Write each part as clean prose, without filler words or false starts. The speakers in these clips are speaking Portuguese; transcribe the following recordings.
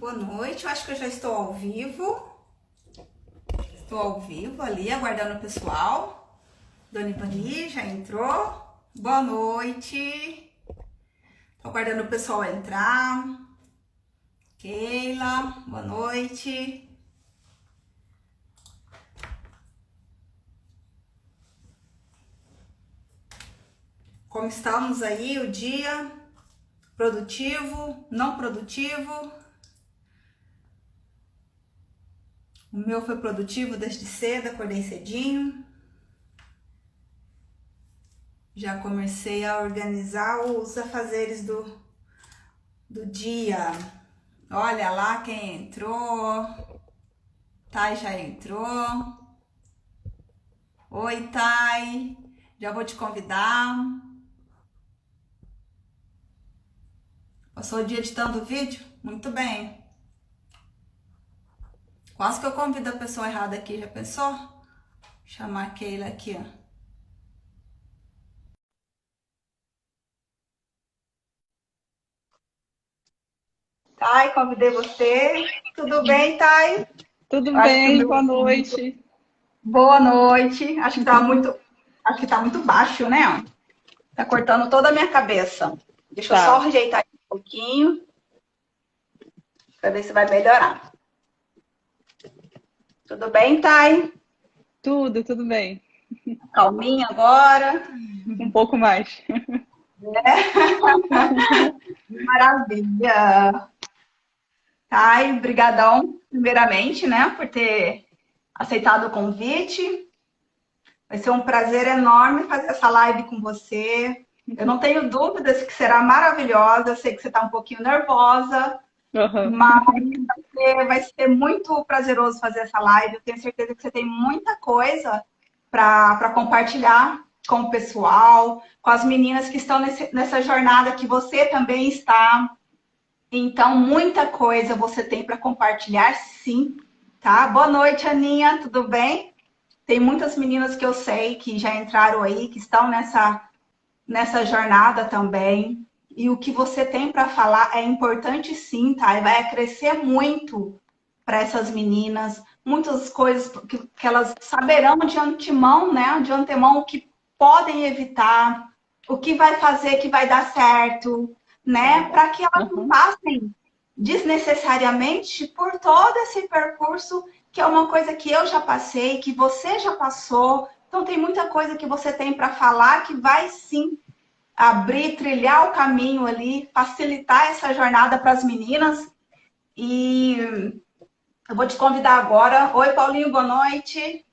Boa noite. Eu acho que eu já estou ao vivo. Estou ao vivo ali, aguardando o pessoal. Dona Ivani já entrou. Boa noite. Estou aguardando o pessoal entrar. Keila, boa noite. Como estamos aí o dia? Produtivo? Não produtivo? O meu foi produtivo desde cedo, acordei cedinho. Já comecei a organizar os afazeres do dia. Olha lá quem entrou. Thay já entrou. Oi, Thay. Já vou te convidar. Passou o dia editando o vídeo? Muito bem. Quase que eu convido a pessoa errada aqui, já pensou? Vou chamar a Keila aqui, ó. Thay, convidei você. Tudo bem, Thay? Tudo Acho que o bem, meu... boa noite. Boa noite. Acho que tá muito baixo, né? Tá cortando toda a minha cabeça. Deixa eu só Tá, ajeitar aqui um pouquinho para ver se vai melhorar. Tudo bem, Thay? tudo bem. Calminha agora. Um pouco mais. Maravilha. Thay, brigadão, primeiramente, né, por ter aceitado o convite. Vai ser um prazer enorme fazer essa live com você. Eu não tenho dúvidas que será maravilhosa. Eu sei que você está um pouquinho nervosa, Aham. mas vai ser muito prazeroso fazer essa live. Eu tenho certeza que você tem muita coisa para compartilhar com o pessoal, com as meninas que estão nessa jornada que você também está. Então, muita coisa você tem para compartilhar, sim, tá? Boa noite, Aninha, tudo bem? Tem muitas meninas que eu sei que já entraram aí, que estão nessa jornada também. E o que você tem para falar é importante, sim, tá? E vai crescer muito para essas meninas. Muitas coisas que elas saberão de antemão, né? De antemão, o que podem evitar, o que vai fazer que vai dar certo, né? Para que elas não Aham. passem desnecessariamente por todo esse percurso, que é uma coisa que eu já passei, que você já passou. Então, tem muita coisa que você tem para falar que vai sim abrir, trilhar o caminho ali, facilitar essa jornada para as meninas. E eu vou te convidar agora. Oi, Paulinho, boa noite.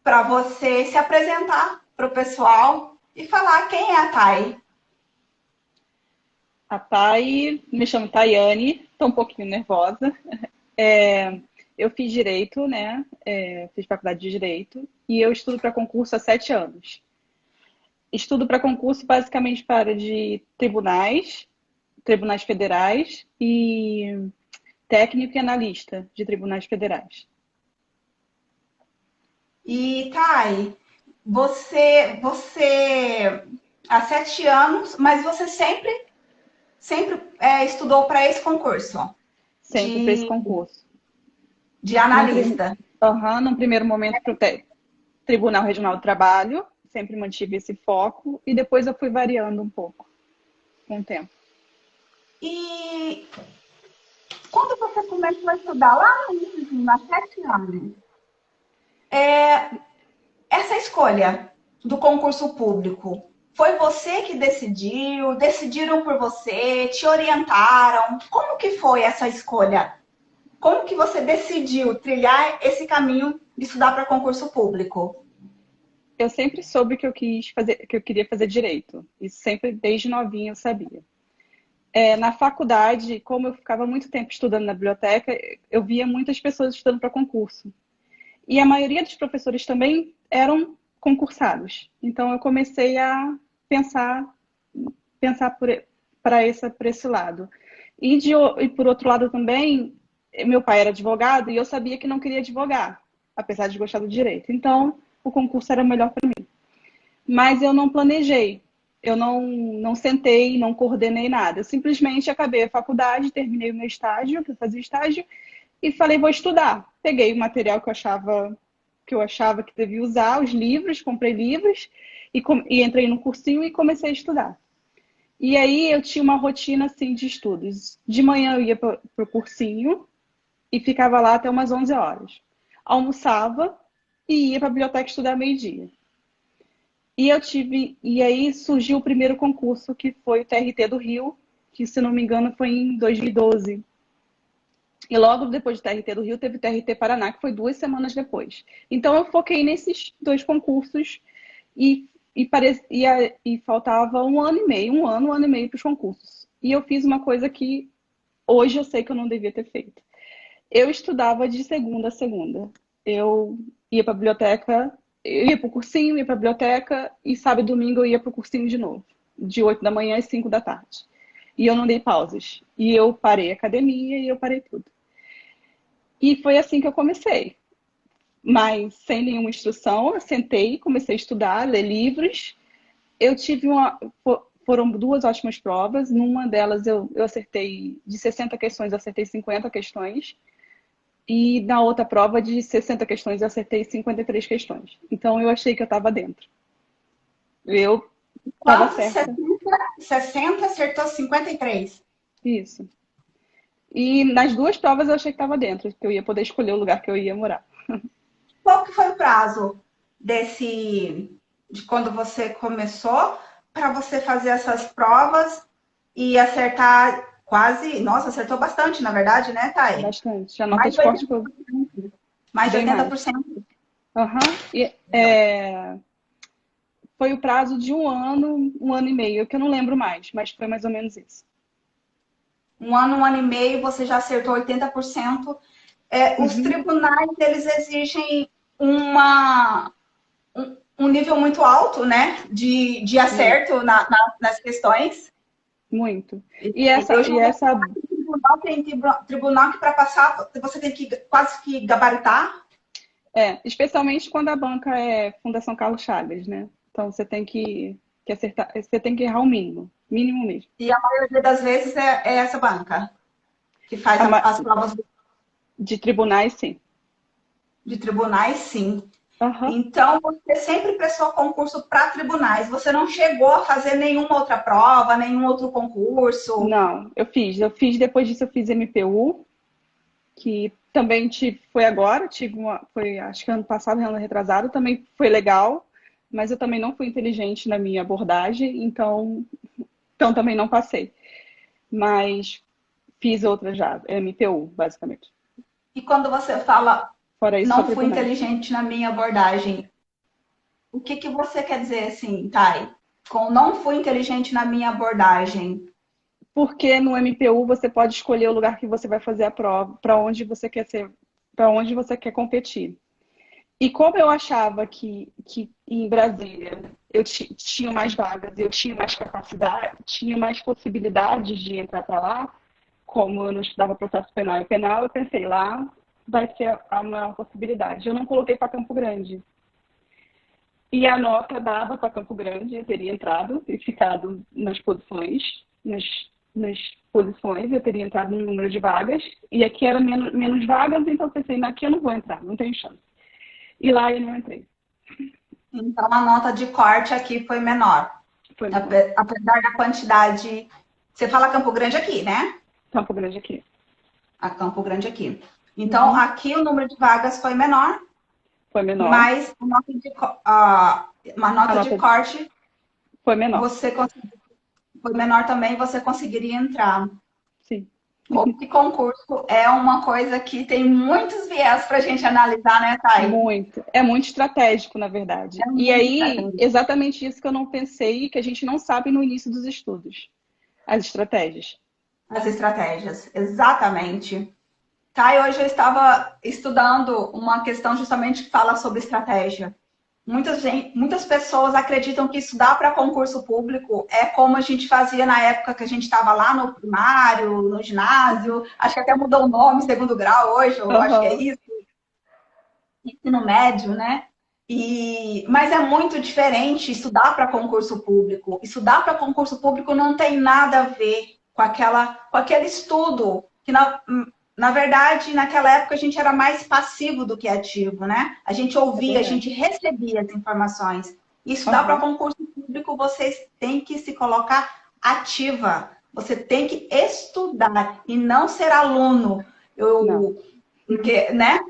Para você se apresentar para o pessoal e falar quem é a Thay. A Thay, me chamo Tayane, estou um pouquinho nervosa. É, eu fiz direito, né? Fiz faculdade de direito e eu estudo para concurso há 7 anos. Estudo para concurso basicamente para a área de tribunais, tribunais federais e técnico e analista de tribunais federais. E Thay, você há 7 anos, mas você sempre estudou para esse concurso Sempre para esse de, concurso. de Num, prim... analista. num primeiro momento para o Tribunal Regional do Trabalho, sempre mantive esse foco, e depois eu fui variando um pouco com o tempo. E quando você começou a estudar lá no início, há 7 anos, essa escolha do concurso público, foi você que decidiu? Decidiram por você? Te orientaram? Como que foi essa escolha? Como que você decidiu trilhar esse caminho de estudar para concurso público? Eu sempre soube que eu quis fazer, que eu queria fazer direito. Isso sempre, desde novinha, eu sabia. Na faculdade, como eu ficava muito tempo estudando na biblioteca, eu via muitas pessoas estudando para concurso. E a maioria dos professores também eram concursados. Então eu comecei a pensar, pensar por esse lado. E por outro lado também, meu pai era advogado e eu sabia que não queria advogar, apesar de gostar do direito. Então, o concurso era melhor para mim. Mas eu não planejei. eu não sentei, não coordenei nada. Eu simplesmente acabei a faculdade, terminei o meu estágio, que eu fazia estágio, e falei, vou estudar. Peguei o material que eu achava que devia usar, os livros, comprei livros, e entrei no cursinho e comecei a estudar. E aí eu tinha uma rotina assim de estudos. De manhã eu ia para o cursinho e ficava lá até umas 11 horas. Almoçava e ia para a biblioteca estudar meio-dia. E aí surgiu o primeiro concurso, que foi o TRT do Rio, que se não me engano foi em 2012. E logo depois do TRT do Rio teve o TRT Paraná, que foi 2 semanas depois. Então eu foquei nesses 2 concursos e faltava um ano e meio para os concursos. E eu fiz uma coisa que hoje eu sei que eu não devia ter feito. Eu estudava de segunda a segunda. Eu ia para a biblioteca, eu ia para o cursinho, ia para a biblioteca, e sábado e domingo eu ia para o cursinho de novo, de 8 da manhã às 5 da tarde. E eu não dei pausas. E eu parei a academia e eu parei tudo. E foi assim que eu comecei. Mas sem nenhuma instrução, eu sentei, comecei a estudar, ler livros. Eu tive foram 2 ótimas provas. Numa delas eu acertei, de 60 questões, eu acertei 50 questões. E na outra prova, de 60 questões, eu acertei 53 questões. Então eu achei que eu estava dentro. Eu estava Quantos? certa. 60 acertou 53. Isso. E nas 2 provas eu achei que estava dentro, que eu ia poder escolher o lugar que eu ia morar. Qual que foi o prazo de quando você começou para você fazer essas provas e acertar quase, nossa, acertou bastante, na verdade, né, Thay? Bastante. A nota Mais de de corte 80%. foi Mais de bem mais. 80%. Aham. E, foi o prazo de um ano e meio, que eu não lembro mais, mas foi mais ou menos isso. Um ano e meio, você já acertou 80%. Os Uhum. tribunais, eles exigem um nível muito alto, né, de Muito, acerto nas questões. muito. Eu E já ouvi essa falar que tribunal que para passar você tem que quase que gabaritar. especialmente quando a banca é Fundação Carlos Chagas, né? Então você tem que acertar, você tem que errar o mínimo, mínimo mesmo. E a maioria das vezes é essa banca que faz A ma- as provas de tribunais, sim. de tribunais, sim. Aham. Então, você sempre prestou concurso para tribunais. Você não chegou a fazer nenhuma outra prova, nenhum outro concurso. Não, depois disso eu fiz MPU, que também foi agora, foi acho que ano passado, ano retrasado, também foi legal, mas eu também não fui inteligente na minha abordagem, então também não passei. Mas fiz outra já, MPU, basicamente. E quando você fala Fora isso, só não fui tribunais. inteligente na minha abordagem, o que que você quer dizer assim, Thay? Com não fui inteligente na minha abordagem. Porque no MPU você pode escolher o lugar que você vai fazer a prova, para onde você quer competir. E como eu achava que em Brasília tinha mais vagas, eu tinha mais capacidade, tinha mais possibilidades de entrar para lá, como eu não estudava processo penal e penal, eu pensei, lá vai ser a maior possibilidade. Eu não coloquei para Campo Grande. E a nota dava para Campo Grande, eu teria entrado e ficado nas posições, nas posições, eu teria entrado no número de vagas, e aqui era menos vagas, então eu pensei, aqui eu não vou entrar, não tenho chance. E lá eu não entrei. Então, a nota de corte aqui foi menor. Foi menor. Apesar da quantidade. Você fala Campo Grande aqui, né? Campo Grande aqui. A Campo Grande aqui. Então, aqui o número de vagas foi menor, Foi menor. mas uma nota de corte foi menor. Foi menor também, você conseguiria entrar. Sim. O concurso é uma coisa que tem muitos viés para a gente analisar, né, Thay? Muito. É muito estratégico, na verdade. É E muito aí, estratégico. exatamente isso que eu não pensei, que a gente não sabe no início dos estudos. As estratégias. As estratégias, exatamente. Thay, hoje eu estava estudando uma questão justamente que fala sobre estratégia. Muitas pessoas acreditam que estudar para concurso público é como a gente fazia na época que a gente estava lá no primário, no ginásio. Acho que até mudou o nome, segundo grau hoje, eu acho que é isso. Ensino médio, né? Mas é muito diferente estudar para concurso público. Estudar para concurso público não tem nada a ver com aquele estudo que, na verdade, naquela época a gente era mais passivo do que ativo, né? A gente É ouvia, a gente verdade. recebia as informações. E estudar para Aham. concurso público, vocês têm que se colocar ativa. Você tem que estudar e não ser aluno. Não. Porque, né?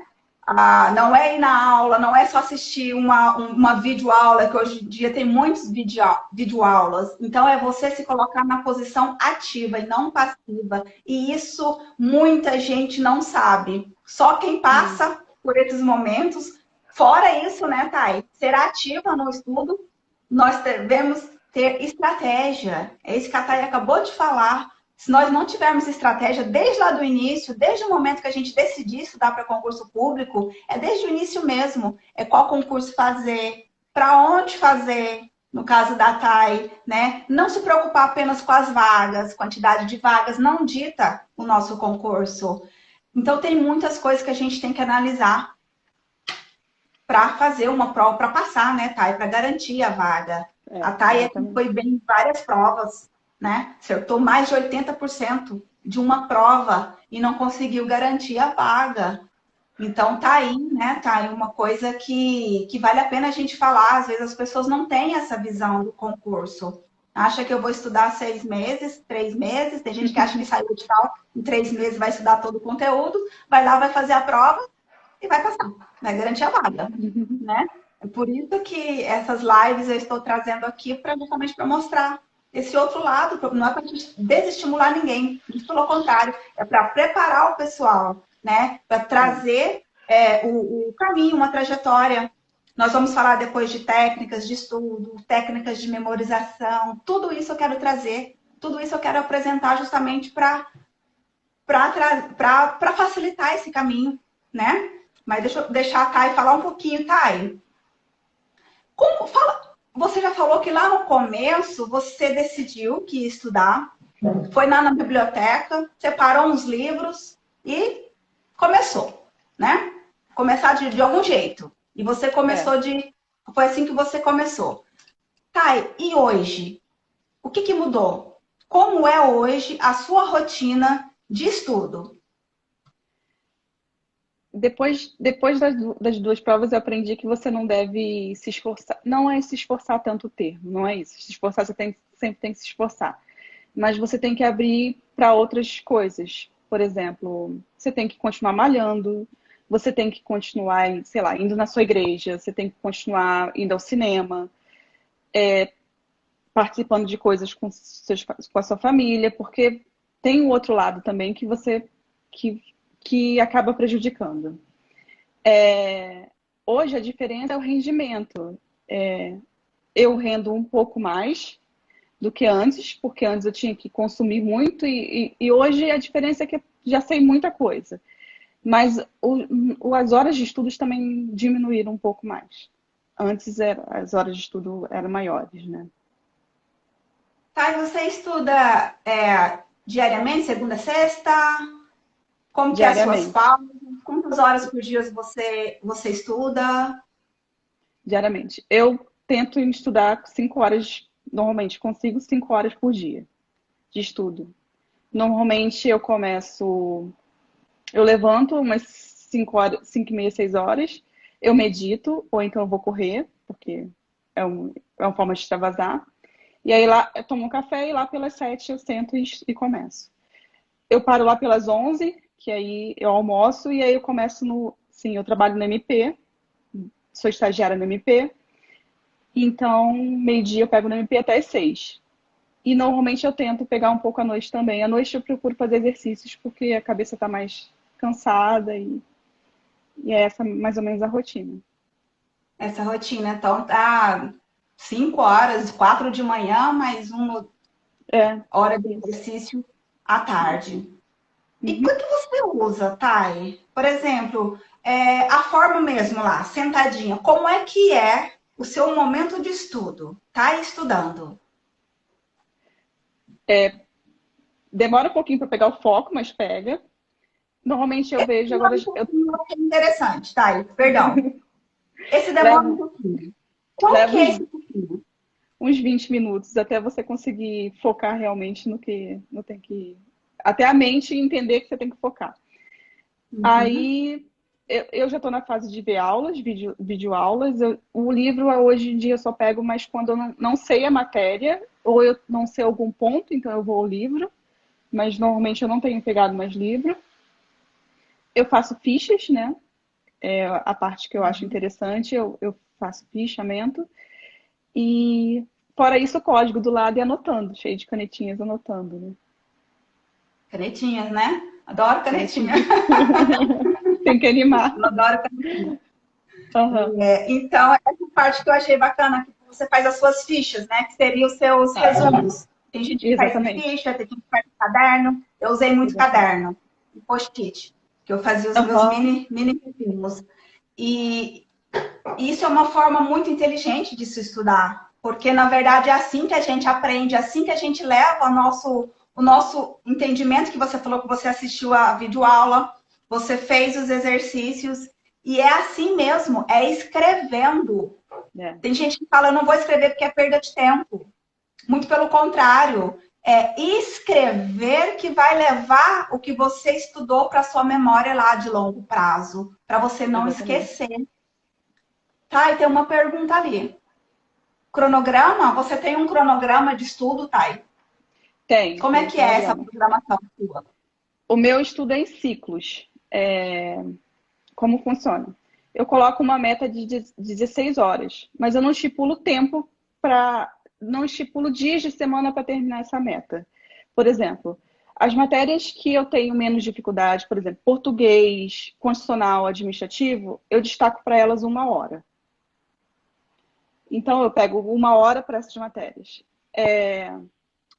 Não é ir na aula, não é só assistir uma videoaula, que hoje em dia tem muitos videoaulas. Então, é você se colocar na posição ativa e não passiva. E isso muita gente não sabe. Só quem Hum. passa por esses momentos. Fora isso, né, Thay? Ser ativa no estudo, nós devemos ter estratégia. É isso que a Thay acabou de falar. Se nós não tivermos estratégia desde lá do início, desde o momento que a gente decidir estudar para concurso público, é desde o início mesmo. É qual concurso fazer, para onde fazer, no caso da TAI, né? Não se preocupar apenas com as vagas, quantidade de vagas não dita o nosso concurso. Então, tem muitas coisas que a gente tem que analisar para fazer uma prova, para passar, né, Thay? Para garantir a vaga. A Thay foi Exatamente. bem em várias provas, né? Acertou mais de 80% de uma prova e não conseguiu garantir a vaga. Então tá aí, né? Tá aí uma coisa que vale a pena a gente falar. Às vezes as pessoas não têm essa visão do concurso. Acha que eu vou estudar 6 meses, 3 meses. Tem gente que acha que saiu de tal, em 3 meses vai estudar todo o conteúdo, vai lá, vai fazer a prova e vai passar, vai garantir a vaga, né? É por isso que essas lives eu estou trazendo aqui para justamente para mostrar esse outro lado, não é para desestimular ninguém, muito pelo contrário, é para preparar o pessoal, né? Para Sim. trazer o caminho, uma trajetória. Nós vamos falar depois de técnicas de estudo, técnicas de memorização, tudo isso eu quero trazer, tudo isso eu quero apresentar justamente para facilitar esse caminho, né? Mas deixa eu deixar a Thay falar um pouquinho, Thay. Como fala? Você já falou que lá no começo você decidiu que ia estudar, foi lá na biblioteca, separou uns livros e começou, né? Começar de algum jeito. E você É. começou de. Foi assim que você começou. Thay, e hoje? O que mudou? Como é hoje a sua rotina de estudo? Depois das duas provas, eu aprendi que você não deve se esforçar. Não é se esforçar tanto o termo, não é isso. Se esforçar, sempre tem que se esforçar. Mas você tem que abrir para outras coisas. Por exemplo, você tem que continuar malhando, você tem que continuar, sei lá, indo na sua igreja, você tem que continuar indo ao cinema, participando de coisas com a sua família, porque tem o outro lado também que, que acaba prejudicando. Hoje a diferença é o rendimento. Eu rendo um pouco mais do que antes, porque antes eu tinha que consumir muito e hoje a diferença é que eu já sei muita coisa. Mas as horas de estudos também diminuíram um pouco mais. Antes as horas de estudo eram maiores, né? Thay, você estuda diariamente, segunda a sexta? Como que é as suas Diariamente. pausas? Quantas horas por dia você estuda? Diariamente. Eu tento estudar 5 horas, normalmente consigo 5 horas por dia de estudo. Normalmente eu levanto umas 5 horas, 5h30, 6 horas, eu medito, ou então eu vou correr, porque é uma forma de extravasar. E aí lá eu tomo um café e lá pelas 7 eu sento e começo. Eu paro lá pelas 11, que aí eu almoço, e aí eu começo no. Sim, eu trabalho no MP, sou estagiária no MP, então meio-dia eu pego no MP até as 6. E normalmente eu tento pegar um pouco à noite também. À noite eu procuro fazer exercícios porque a cabeça está mais cansada e é essa mais ou menos a rotina. Essa rotina, então, tá 5 horas, 4 de manhã, mais uma É, hora de isso. exercício à tarde. E Uhum. o que você usa, Thay? Por exemplo, a forma mesmo lá, sentadinha, como é que é o seu momento de estudo? Tá estudando? Demora um pouquinho para pegar o foco, mas pega. Normalmente eu vejo agora. Não é interessante, Thay, perdão. Esse demora um pouquinho. Qual que Leva é esse pouquinho? uns 20 minutos até você conseguir focar realmente no que não tem que. Até a mente entender que você tem que focar. Uhum. Aí eu já estou na fase de ver aulas, videoaulas. O livro hoje em dia eu só pego, mas quando eu não sei a matéria, ou eu não sei algum ponto, então eu vou ao livro. Mas normalmente eu não tenho pegado mais livro. Eu faço fichas, né? É a parte que eu acho interessante, eu faço fichamento. E fora isso, o código do lado e anotando, cheio de canetinhas anotando, né? Canetinhas, né? Adoro canetinha. Canetinha. Tem que animar. Eu adoro canetinha. Aham. Então, essa parte que eu achei bacana, que você faz as suas fichas, né? Que seriam os seus resumos. Tem gente que faz em Exatamente. ficha, tem gente que faz em caderno. Eu usei muito Exatamente. caderno e post-it, que eu fazia os meus Aham. mini resumos. E isso é uma forma muito inteligente de se estudar, porque na verdade é assim que a gente aprende, é assim que a gente leva o nosso entendimento, que você falou que você assistiu a videoaula, você fez os exercícios, e é assim mesmo, é escrevendo. É. Tem gente que fala, eu não vou escrever porque é perda de tempo. Muito pelo contrário, é escrever que vai levar o que você estudou para sua memória lá de longo prazo, para você não Exatamente. esquecer. Tá, e tem uma pergunta ali. Cronograma? Você tem um cronograma de estudo, Thay? Como é Tenho que é essa cronograma. programação sua? O meu estudo é em ciclos. Como funciona? Eu coloco uma meta de 16 horas, mas eu não estipulo tempo para. Não estipulo dias de semana para terminar essa meta. Por exemplo, as matérias que eu tenho menos dificuldade, por exemplo, português, constitucional, administrativo, eu destaco para elas 1 hora. Então, eu pego 1 hora para essas matérias.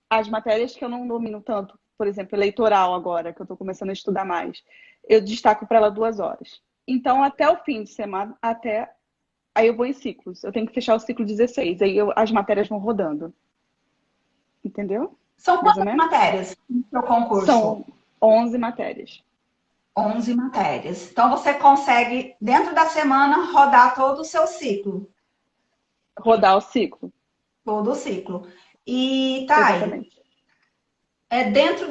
As matérias que eu não domino tanto, por exemplo, eleitoral agora, que eu estou começando a estudar mais, eu destaco para ela 2 horas. Então, até o fim de semana, aí eu vou em ciclos. Eu tenho que fechar o ciclo 16. Aí as matérias vão rodando. Entendeu? São Mais ou quantas menos? matérias no seu concurso? São 11 matérias. 11 matérias. Então, você consegue, dentro da semana, rodar todo o seu ciclo. Rodar o ciclo. Todo o ciclo. E, Thay, Exatamente. dentro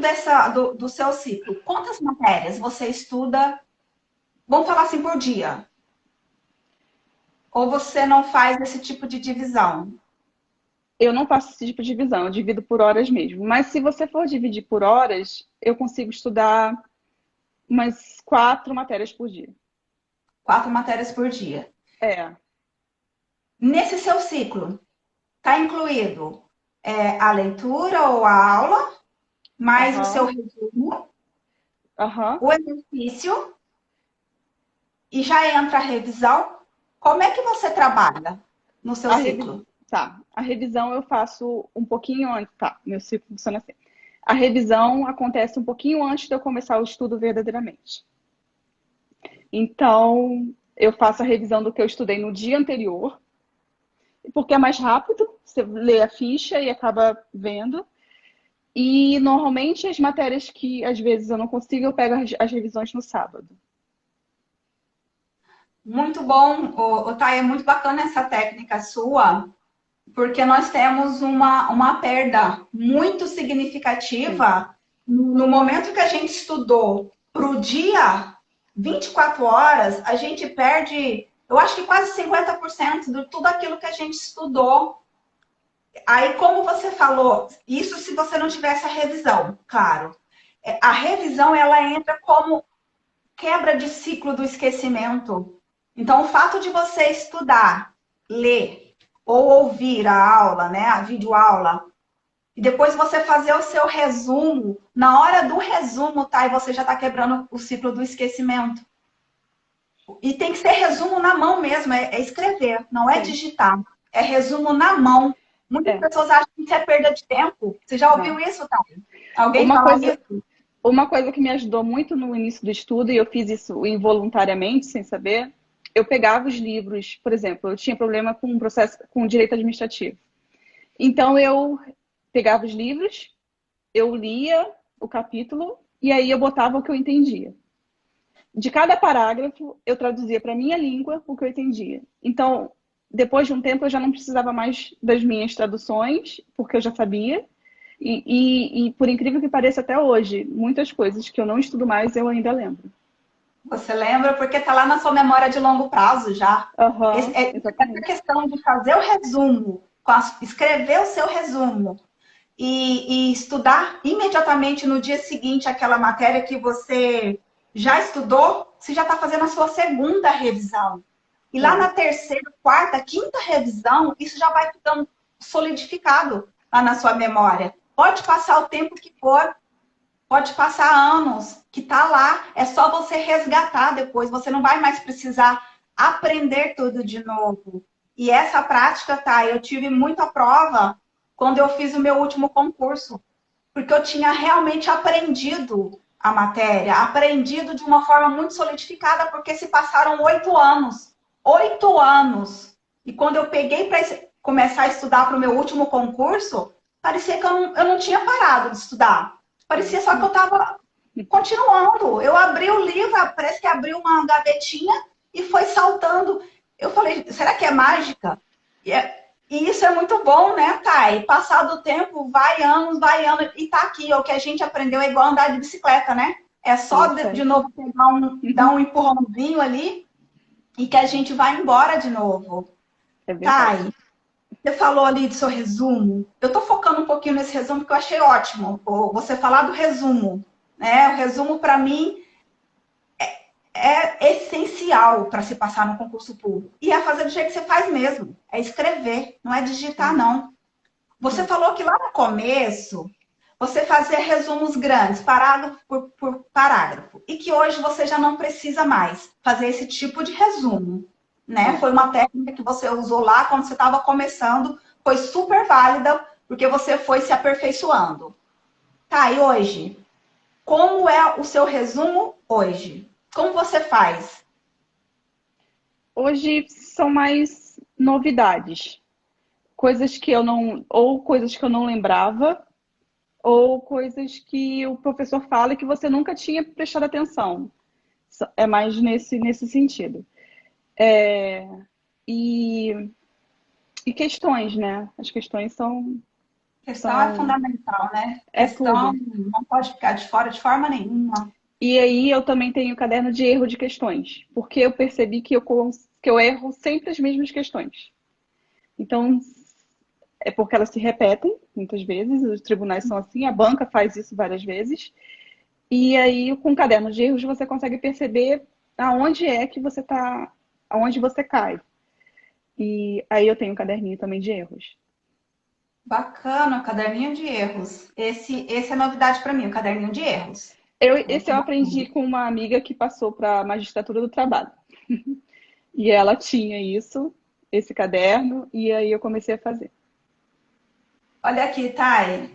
do seu ciclo, quantas matérias você estuda, vamos falar assim, por dia? Ou você não faz esse tipo de divisão? Eu não faço esse tipo de divisão, eu divido por horas mesmo. Mas se você for dividir por horas, eu consigo estudar umas 4 matérias por dia. 4 matérias por dia. É. Nesse seu ciclo, está incluído a leitura ou a aula, mais o seu Aham. resumo, Aham. o exercício e já entra a revisão. Como é que você trabalha no seu A revi... ciclo? Tá. A revisão eu faço um pouquinho antes. Tá. Meu ciclo funciona assim. A revisão acontece um pouquinho antes de eu começar o estudo verdadeiramente. Então, eu faço a revisão do que eu estudei no dia anterior, porque é mais rápido, você lê a ficha e acaba vendo. E normalmente as matérias que às vezes eu não consigo, eu pego as revisões no sábado. Muito bom, Thay, é muito bacana essa técnica sua, porque nós temos uma perda muito Sim. significativa no momento que a gente estudou para o dia 24 horas, a gente perde, eu acho que quase 50% de tudo aquilo que a gente estudou. Aí, como você falou, isso se você não tivesse a revisão, claro. A revisão, ela entra como quebra de ciclo do esquecimento. Então, o fato de você estudar, ler ou ouvir a aula, né, a videoaula, e depois você fazer o seu resumo, na hora do resumo, tá? E você já está quebrando o ciclo do esquecimento. E tem que ser resumo na mão mesmo, é escrever, não é Sim. digitar. É resumo na mão. Muitas É. pessoas acham que isso é perda de tempo. Você já ouviu Não. isso, tá? Alguém Uma falar coisa, isso? uma coisa que me ajudou muito no início do estudo, e eu fiz isso involuntariamente, sem saber, eu pegava os livros, por exemplo, eu tinha problema com um processo com direito administrativo. Então eu pegava os livros, eu lia o capítulo e aí eu botava o que eu entendia. de cada parágrafo, eu traduzia para minha língua o que eu entendia. Então, depois de um tempo, eu já não precisava mais das minhas traduções, porque eu já sabia. E por incrível que pareça, até hoje, muitas coisas que eu não estudo mais, eu ainda lembro. Você lembra porque está lá na sua memória de longo prazo já. Aham, Essa exatamente. questão de fazer o resumo, escrever o seu resumo e estudar imediatamente no dia seguinte aquela matéria que você já estudou, você já está fazendo a sua segunda revisão. E lá É, na terceira, quarta, quinta revisão, isso já vai ficando solidificado lá na sua memória. Pode passar o tempo que for, pode passar anos, que tá lá, é só você resgatar depois, você não vai mais precisar aprender tudo de novo. E essa prática, tá, eu tive muita prova quando eu fiz o meu último concurso, porque eu tinha realmente aprendido a matéria, aprendido de uma forma muito solidificada, porque se passaram 8 anos. 8 anos. E quando eu peguei para começar a estudar para o meu último concurso, parecia que eu não tinha parado de estudar. Parecia só que eu estava continuando. Eu abri o livro, parece que abriu uma gavetinha e foi saltando. Eu falei, será que é mágica? E isso é muito bom, né, Thay? Passado o tempo, vai anos, e tá aqui. O que a gente aprendeu é igual andar de bicicleta, né? É só isso de aí. novo pegar dar um empurrãozinho ali e que a gente vai embora de novo. É verdade. Thay, você falou ali do seu resumo. Eu tô focando um pouquinho nesse resumo porque eu achei ótimo. Você falar do resumo, né? O resumo, para mim, é essencial para se passar no concurso público. E é fazer do jeito que você faz mesmo. É escrever, não é digitar, não. Você falou que lá no começo você fazia resumos grandes, parágrafo por parágrafo, e que hoje você já não precisa mais fazer esse tipo de resumo, né? É. Foi uma técnica que você usou lá quando você estava começando, foi super válida, porque você foi se aperfeiçoando. Tá, e hoje? Como é o seu resumo hoje? Como você faz? Hoje são mais novidades. Coisas que eu não, ou coisas que eu não lembrava, ou coisas que o professor fala e que você nunca tinha prestado atenção. É mais nesse sentido. É, e, e questões, né? As questões Questão é são fundamental, né? é Questão tudo. não pode ficar de fora de forma nenhuma. E aí eu também tenho caderno de erro de questões, porque eu percebi que eu erro sempre as mesmas questões. Então, é porque elas se repetem muitas vezes, os tribunais são assim, a banca faz isso várias vezes. E aí, com o caderno de erros, você consegue perceber aonde é que você está, aonde você cai. E aí eu tenho um caderninho também de erros. Bacana, caderninho de erros. Esse é novidade para mim, o caderninho de erros. Esse Muito eu bacana. aprendi com uma amiga que passou para a magistratura do trabalho. E ela tinha isso, esse caderno, e aí eu comecei a fazer. Olha aqui, Thay.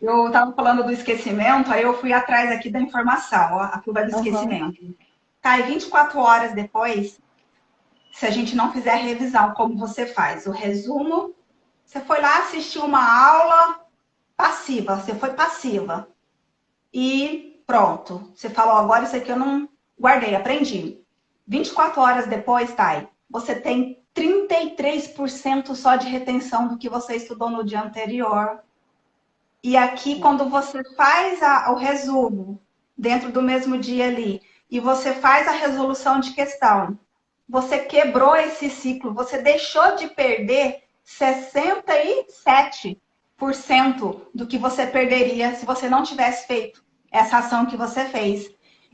Eu estava falando do esquecimento, aí eu fui atrás aqui da informação, ó, a curva do Aham. esquecimento. Thay, 24 horas depois, se a gente não fizer a revisão, como você faz? O resumo, você foi lá assistir uma aula passiva, você foi passiva. E pronto. Você falou, agora isso aqui eu não guardei, aprendi. 24 horas depois, Thay, você tem 33% só de retenção do que você estudou no dia anterior. E aqui, quando você faz o resumo dentro do mesmo dia ali, e você faz a resolução de questão, você quebrou esse ciclo, você deixou de perder 67% do que você perderia se você não tivesse feito essa ação que você fez.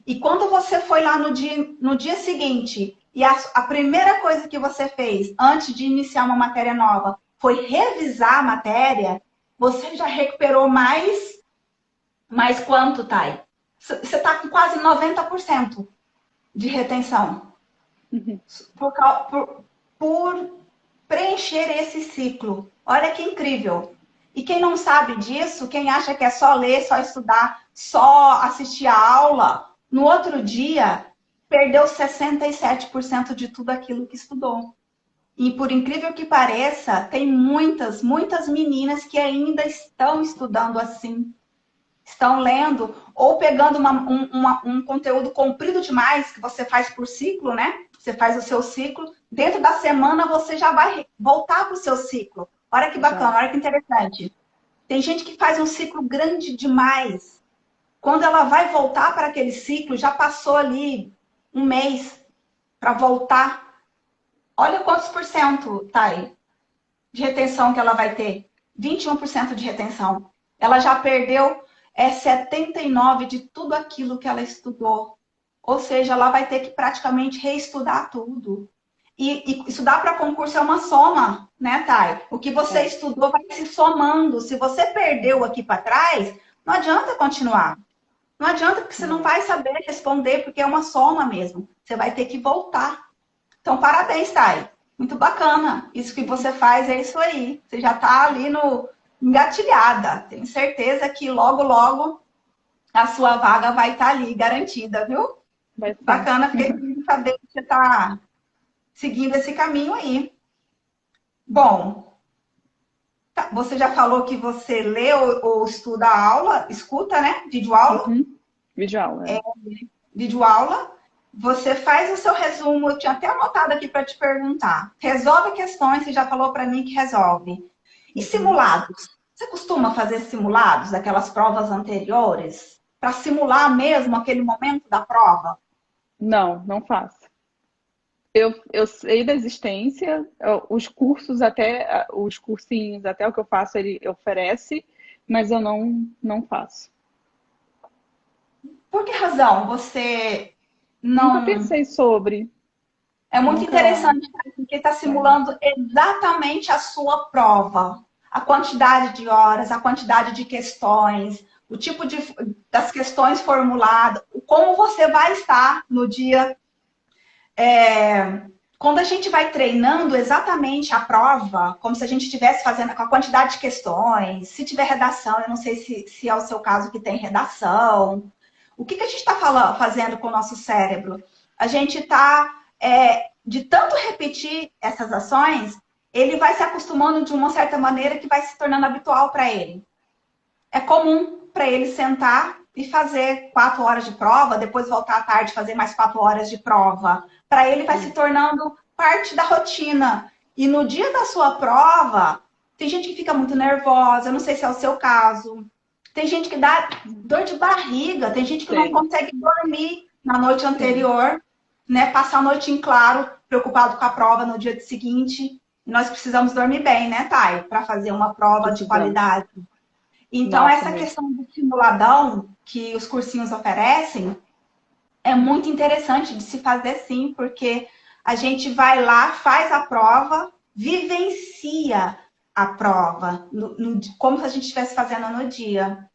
E quando você foi lá no dia seguinte, e a primeira coisa que você fez antes de iniciar uma matéria nova foi revisar a matéria, você já recuperou mais quanto, Thay? Você está com quase 90% de retenção. Uhum. Por, por preencher esse ciclo. Olha que incrível. E quem não sabe disso, quem acha que é só ler, só estudar, só assistir a aula, no outro dia perdeu 67% de tudo aquilo que estudou. E por incrível que pareça, tem muitas meninas que ainda estão estudando assim. estão lendo, ou pegando um conteúdo comprido demais, que você faz por ciclo, né? Você faz o seu ciclo, dentro da semana você já vai voltar para o seu ciclo. Olha que bacana, olha que interessante. Tem gente que faz um ciclo grande demais. Quando ela vai voltar para aquele ciclo, já passou ali um mês para voltar. Olha quantos por cento, Thay, de retenção que ela vai ter. 21% de retenção. Ela já perdeu 79% de tudo aquilo que ela estudou. Ou seja, ela vai ter que praticamente reestudar tudo. E estudar para concurso é uma soma, né, Thay? O que você estudou vai se somando. Se você perdeu aqui para trás, não adianta continuar. Não adianta, porque você não vai saber responder, porque é uma soma mesmo. Você vai ter que voltar. Então, parabéns, Thay. Muito bacana. Isso que você faz é isso aí. Você já está ali no engatilhada. Tenho certeza que logo, logo a sua vaga vai estar ali garantida, viu? Vai ser. Bacana, fiquei feliz de saber que você está seguindo esse caminho aí. Bom, você já falou que você lê ou estuda a aula, escuta, né? Videoaula? Videoaula. Videoaula. Você faz o seu resumo, eu tinha até anotado aqui para te perguntar. Resolve questões, você já falou para mim que resolve. E simulados? Você costuma fazer simulados daquelas provas anteriores? Para simular mesmo aquele momento da prova? Não, não faço. Eu sei da existência, os cursos até, os cursinhos, até o que eu faço, ele oferece, mas eu não faço. Por que razão você Nunca não... pensei sobre. É muito Nunca... interessante, porque está simulando exatamente a sua prova. A quantidade de horas, a quantidade de questões, o tipo das questões formuladas, como você vai estar no dia. Quando a gente vai treinando exatamente a prova, como se a gente estivesse fazendo com a quantidade de questões, se tiver redação, eu não sei se é o seu caso que tem redação. O que a gente está fazendo com o nosso cérebro? A gente está, de tanto repetir essas ações, ele vai se acostumando de uma certa maneira que vai se tornando habitual para ele. É comum para ele sentar e fazer 4 horas de prova, depois voltar à tarde e fazer mais 4 horas de prova. Para ele vai se tornando parte da rotina. E no dia da sua prova, tem gente que fica muito nervosa, eu não sei se é o seu caso. Tem gente que dá dor de barriga, tem gente que não consegue dormir na noite anterior, né? Passar a noite em claro, preocupado com a prova no dia seguinte. E nós precisamos dormir bem, né, Thay? Para fazer uma prova de qualidade. Então, essa questão do simuladão que os cursinhos oferecem é muito interessante de se fazer sim, porque a gente vai lá, faz a prova, vivencia a prova, como se a gente estivesse fazendo no dia.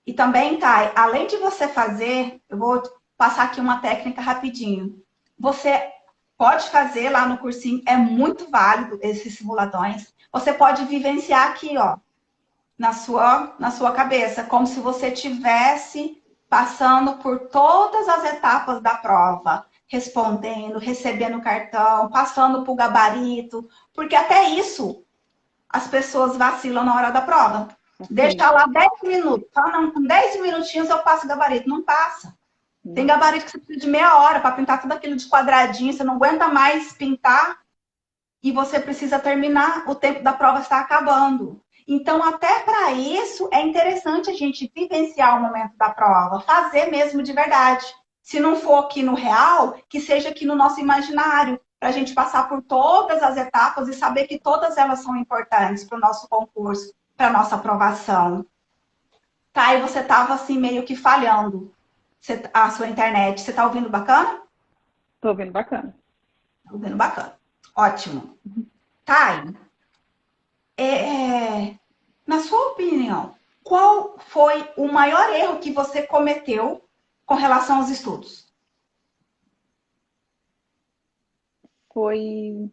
E também, Thay, além de você fazer, eu vou passar aqui uma técnica rapidinho. Você pode fazer lá no cursinho, é muito válido esses simuladões. Você pode vivenciar aqui, ó, na sua cabeça, como se você tivesse passando por todas as etapas da prova, respondendo, recebendo cartão, passando por gabarito, porque até isso as pessoas vacilam na hora da prova. Deixa lá 10 minutos. Fala, não, com 10 minutinhos eu passo gabarito. Não passa. Tem gabarito que você precisa de meia hora para pintar tudo aquilo de quadradinho, você não aguenta mais pintar e você precisa terminar, o tempo da prova está acabando. Então, até para isso, é interessante a gente vivenciar o momento da prova, fazer mesmo de verdade. Se não for aqui no real, que seja aqui no nosso imaginário, para a gente passar por todas as etapas e saber que todas elas são importantes para o nosso concurso, para a nossa aprovação. Tá, e você estava assim meio que falhando a sua internet. Você está ouvindo bacana? Estou ouvindo bacana. Tá ouvindo bacana. Ótimo. Thay, na sua opinião, qual foi o maior erro que você cometeu com relação aos estudos? Foi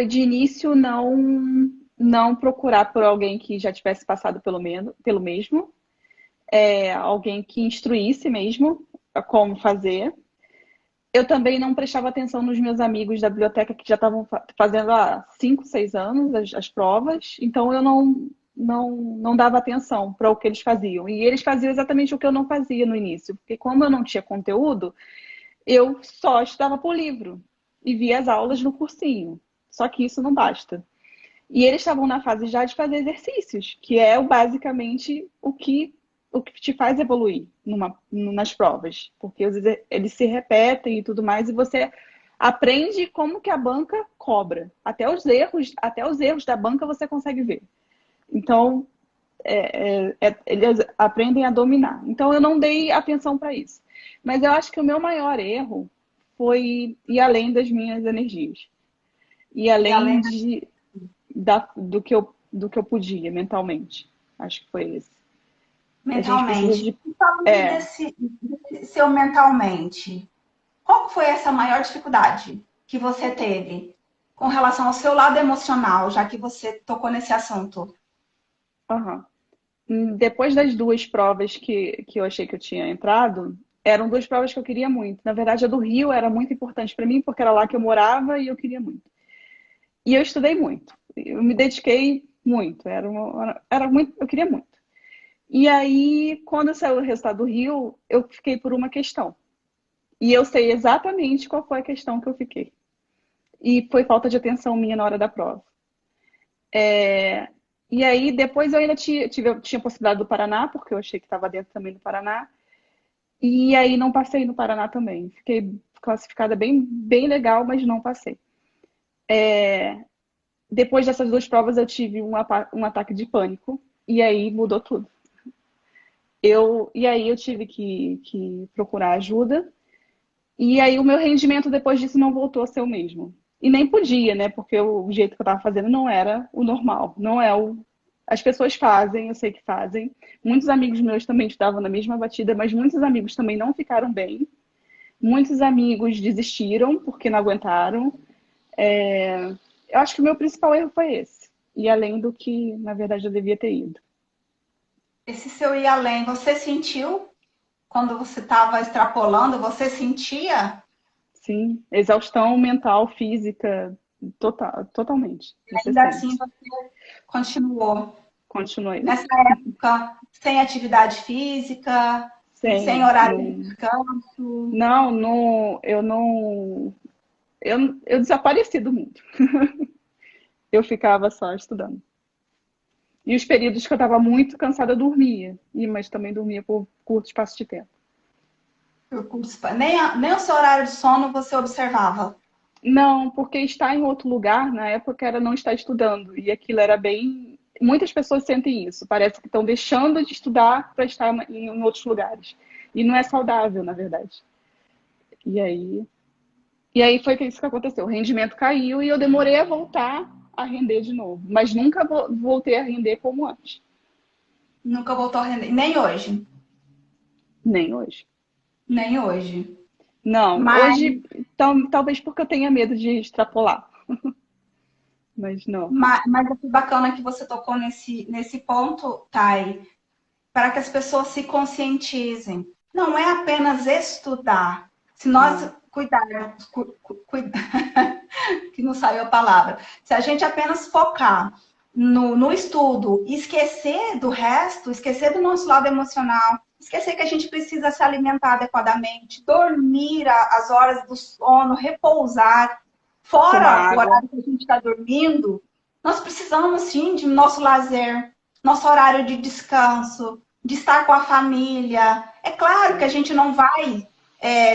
de início não procurar por alguém que já tivesse passado pelo mesmo, alguém que instruísse mesmo como fazer. Eu também não prestava atenção nos meus amigos da biblioteca que já estavam fazendo há 5, 6 anos as provas, então eu não dava atenção para o que eles faziam. E eles faziam exatamente o que eu não fazia no início, porque como eu não tinha conteúdo, eu só estudava por livro e via as aulas no cursinho. Só que isso não basta. E eles estavam na fase já de fazer exercícios, que é basicamente o que te faz evoluir nas provas. Porque eles se repetem e tudo mais, e você aprende como que a banca cobra. Até os erros da banca você consegue ver. Então, eles aprendem a dominar. Então, eu não dei atenção para isso. Mas eu acho que o meu maior erro foi ir além das minhas energias. E E além além do que eu podia mentalmente. Acho que foi esse. A gente precisa mentalmente. de. E falando É, desse seu mentalmente, qual foi essa maior dificuldade que você teve com relação ao seu lado emocional, já que você tocou nesse assunto? aham. Depois das duas provas que eu achei que eu tinha entrado, eram duas provas que eu queria muito. Na verdade, a do Rio era muito importante para mim, porque era lá que eu morava e eu queria muito. E eu estudei muito. Eu me dediquei muito. Era muito, eu queria muito. E aí, quando saiu o resultado do Rio, eu fiquei por uma questão. E eu sei exatamente qual foi a questão que eu fiquei. E foi falta de atenção minha na hora da prova. E aí, depois eu ainda tinha a possibilidade do Paraná, porque eu achei que estava dentro também do Paraná. E aí não passei no Paraná também. Fiquei classificada bem, bem legal, mas não passei. Depois dessas duas provas eu tive um ataque de pânico. E aí mudou tudo. E aí eu tive que procurar ajuda. E aí o meu rendimento depois disso não voltou a ser o mesmo. E nem podia, né? Porque o jeito que eu estava fazendo não era o normal. Não é o. As pessoas fazem, eu sei que fazem. Muitos amigos meus também estavam na mesma batida, mas muitos amigos também não ficaram bem. Muitos amigos desistiram porque não aguentaram. Eu acho que o meu principal erro foi esse. E além do que, na verdade, eu devia ter ido. Esse seu ir além, você sentiu quando você estava extrapolando? Você sentia? Sim, exaustão mental, física, totalmente. Você Ainda assim, sente. você continuou. Continuei. Nessa época, sem atividade física, sem Sem, horário de não, descanso. eu não, eu desapareci do mundo. Eu ficava só estudando. E os períodos que eu estava muito cansada, eu dormia. Mas também dormia por curto espaço de tempo. Nem o seu horário de sono você observava. Não, porque estar em outro lugar, na época, era não estar estudando. E aquilo era bem. Muitas pessoas sentem isso. Parece que estão deixando de estudar para estar em outros lugares. E não é saudável, na verdade. E aí, e aí foi isso que aconteceu. O rendimento caiu e eu demorei a voltar a render de novo. Mas nunca voltei a render como antes. Nunca voltou a render. Nem hoje. Nem hoje. Nem hoje. Não, Mas, hoje, talvez porque eu tenha medo de extrapolar. Mas não. mas é bacana que você tocou nesse ponto, Thay, para que as pessoas se conscientizem. Não é apenas estudar. Se nós Não. cuidarmos, que não saiu a palavra, se a gente apenas focar no estudo e esquecer do resto, esquecer do nosso lado emocional, esquecer que a gente precisa se alimentar adequadamente, dormir as horas do sono, repousar, Tomar fora o água. horário que a gente está dormindo, nós precisamos sim de nosso lazer, nosso horário de descanso, de estar com a família. É claro que a gente não vai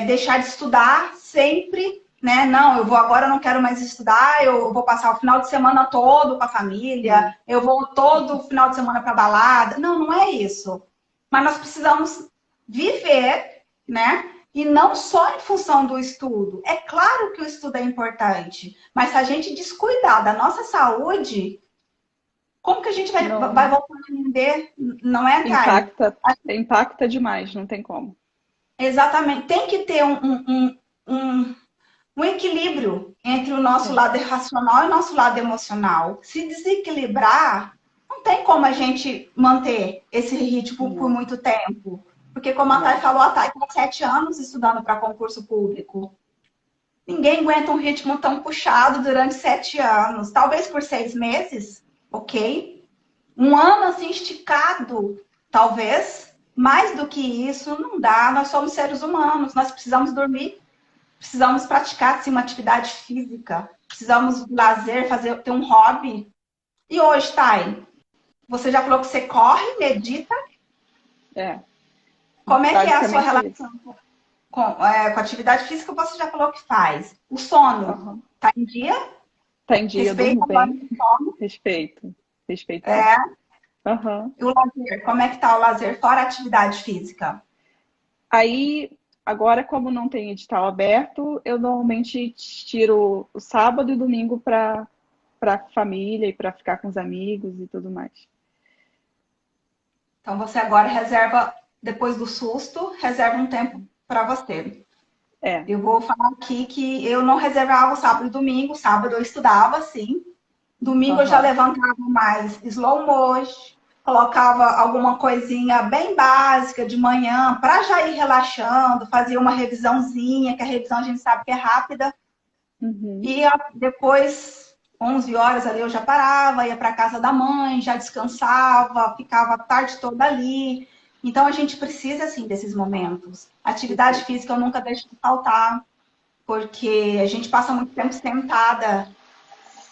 deixar de estudar sempre, né? Não, agora eu não quero mais estudar, eu vou passar o final de semana todo com a família, Sim. eu vou todo final de semana para balada. Não, não é isso. Mas nós precisamos viver, né? E não só em função do estudo. É claro que o estudo é importante, mas se a gente descuidar da nossa saúde, como que a gente vai Não. voltar a render? Não é, Thay? Impacta demais, não tem como. Exatamente. Tem que ter um equilíbrio entre o nosso Tem. lado racional e o nosso lado emocional. Se desequilibrar, não tem como a gente manter esse ritmo por Não, muito tempo. Porque, como a Thay não. falou, a Thay está 7 anos estudando para concurso público. Ninguém aguenta um ritmo tão puxado durante 7 anos. Talvez por 6 meses, ok. Um ano assim esticado, talvez, mais do que isso não dá. Nós somos seres humanos, nós precisamos dormir, precisamos praticar assim, uma atividade física, precisamos de lazer, ter um hobby. E hoje, Thay, você já falou que você corre, medita. É, Como é que é a sua basicamente isso. relação com a atividade física? Você já falou que faz. O sono, Uhum. tá em dia? Tá em dia, eu durmo Respeita a hora bem. de sono? Respeito. Respeito sim. É. Aham. E o lazer, como é que tá o lazer fora a atividade física? Aí, agora, como não tem edital aberto, eu normalmente tiro o sábado e domingo para família e para ficar com os amigos e tudo mais. Então você agora reserva, depois do susto, reserva um tempo para você. É. Eu vou falar aqui que eu não reservava o sábado e domingo. Sábado eu estudava, sim. Domingo eu já Aham. levantava mais slow motion, colocava alguma coisinha bem básica de manhã para já ir relaxando, fazia uma revisãozinha, que a revisão a gente sabe que é rápida. Uhum. E depois, 11 horas ali, eu já parava, ia para casa da mãe, já descansava, ficava a tarde toda ali. Então, a gente precisa, assim, desses momentos. Atividade Perfeito. física eu nunca deixo de faltar, porque a gente passa muito tempo sentada.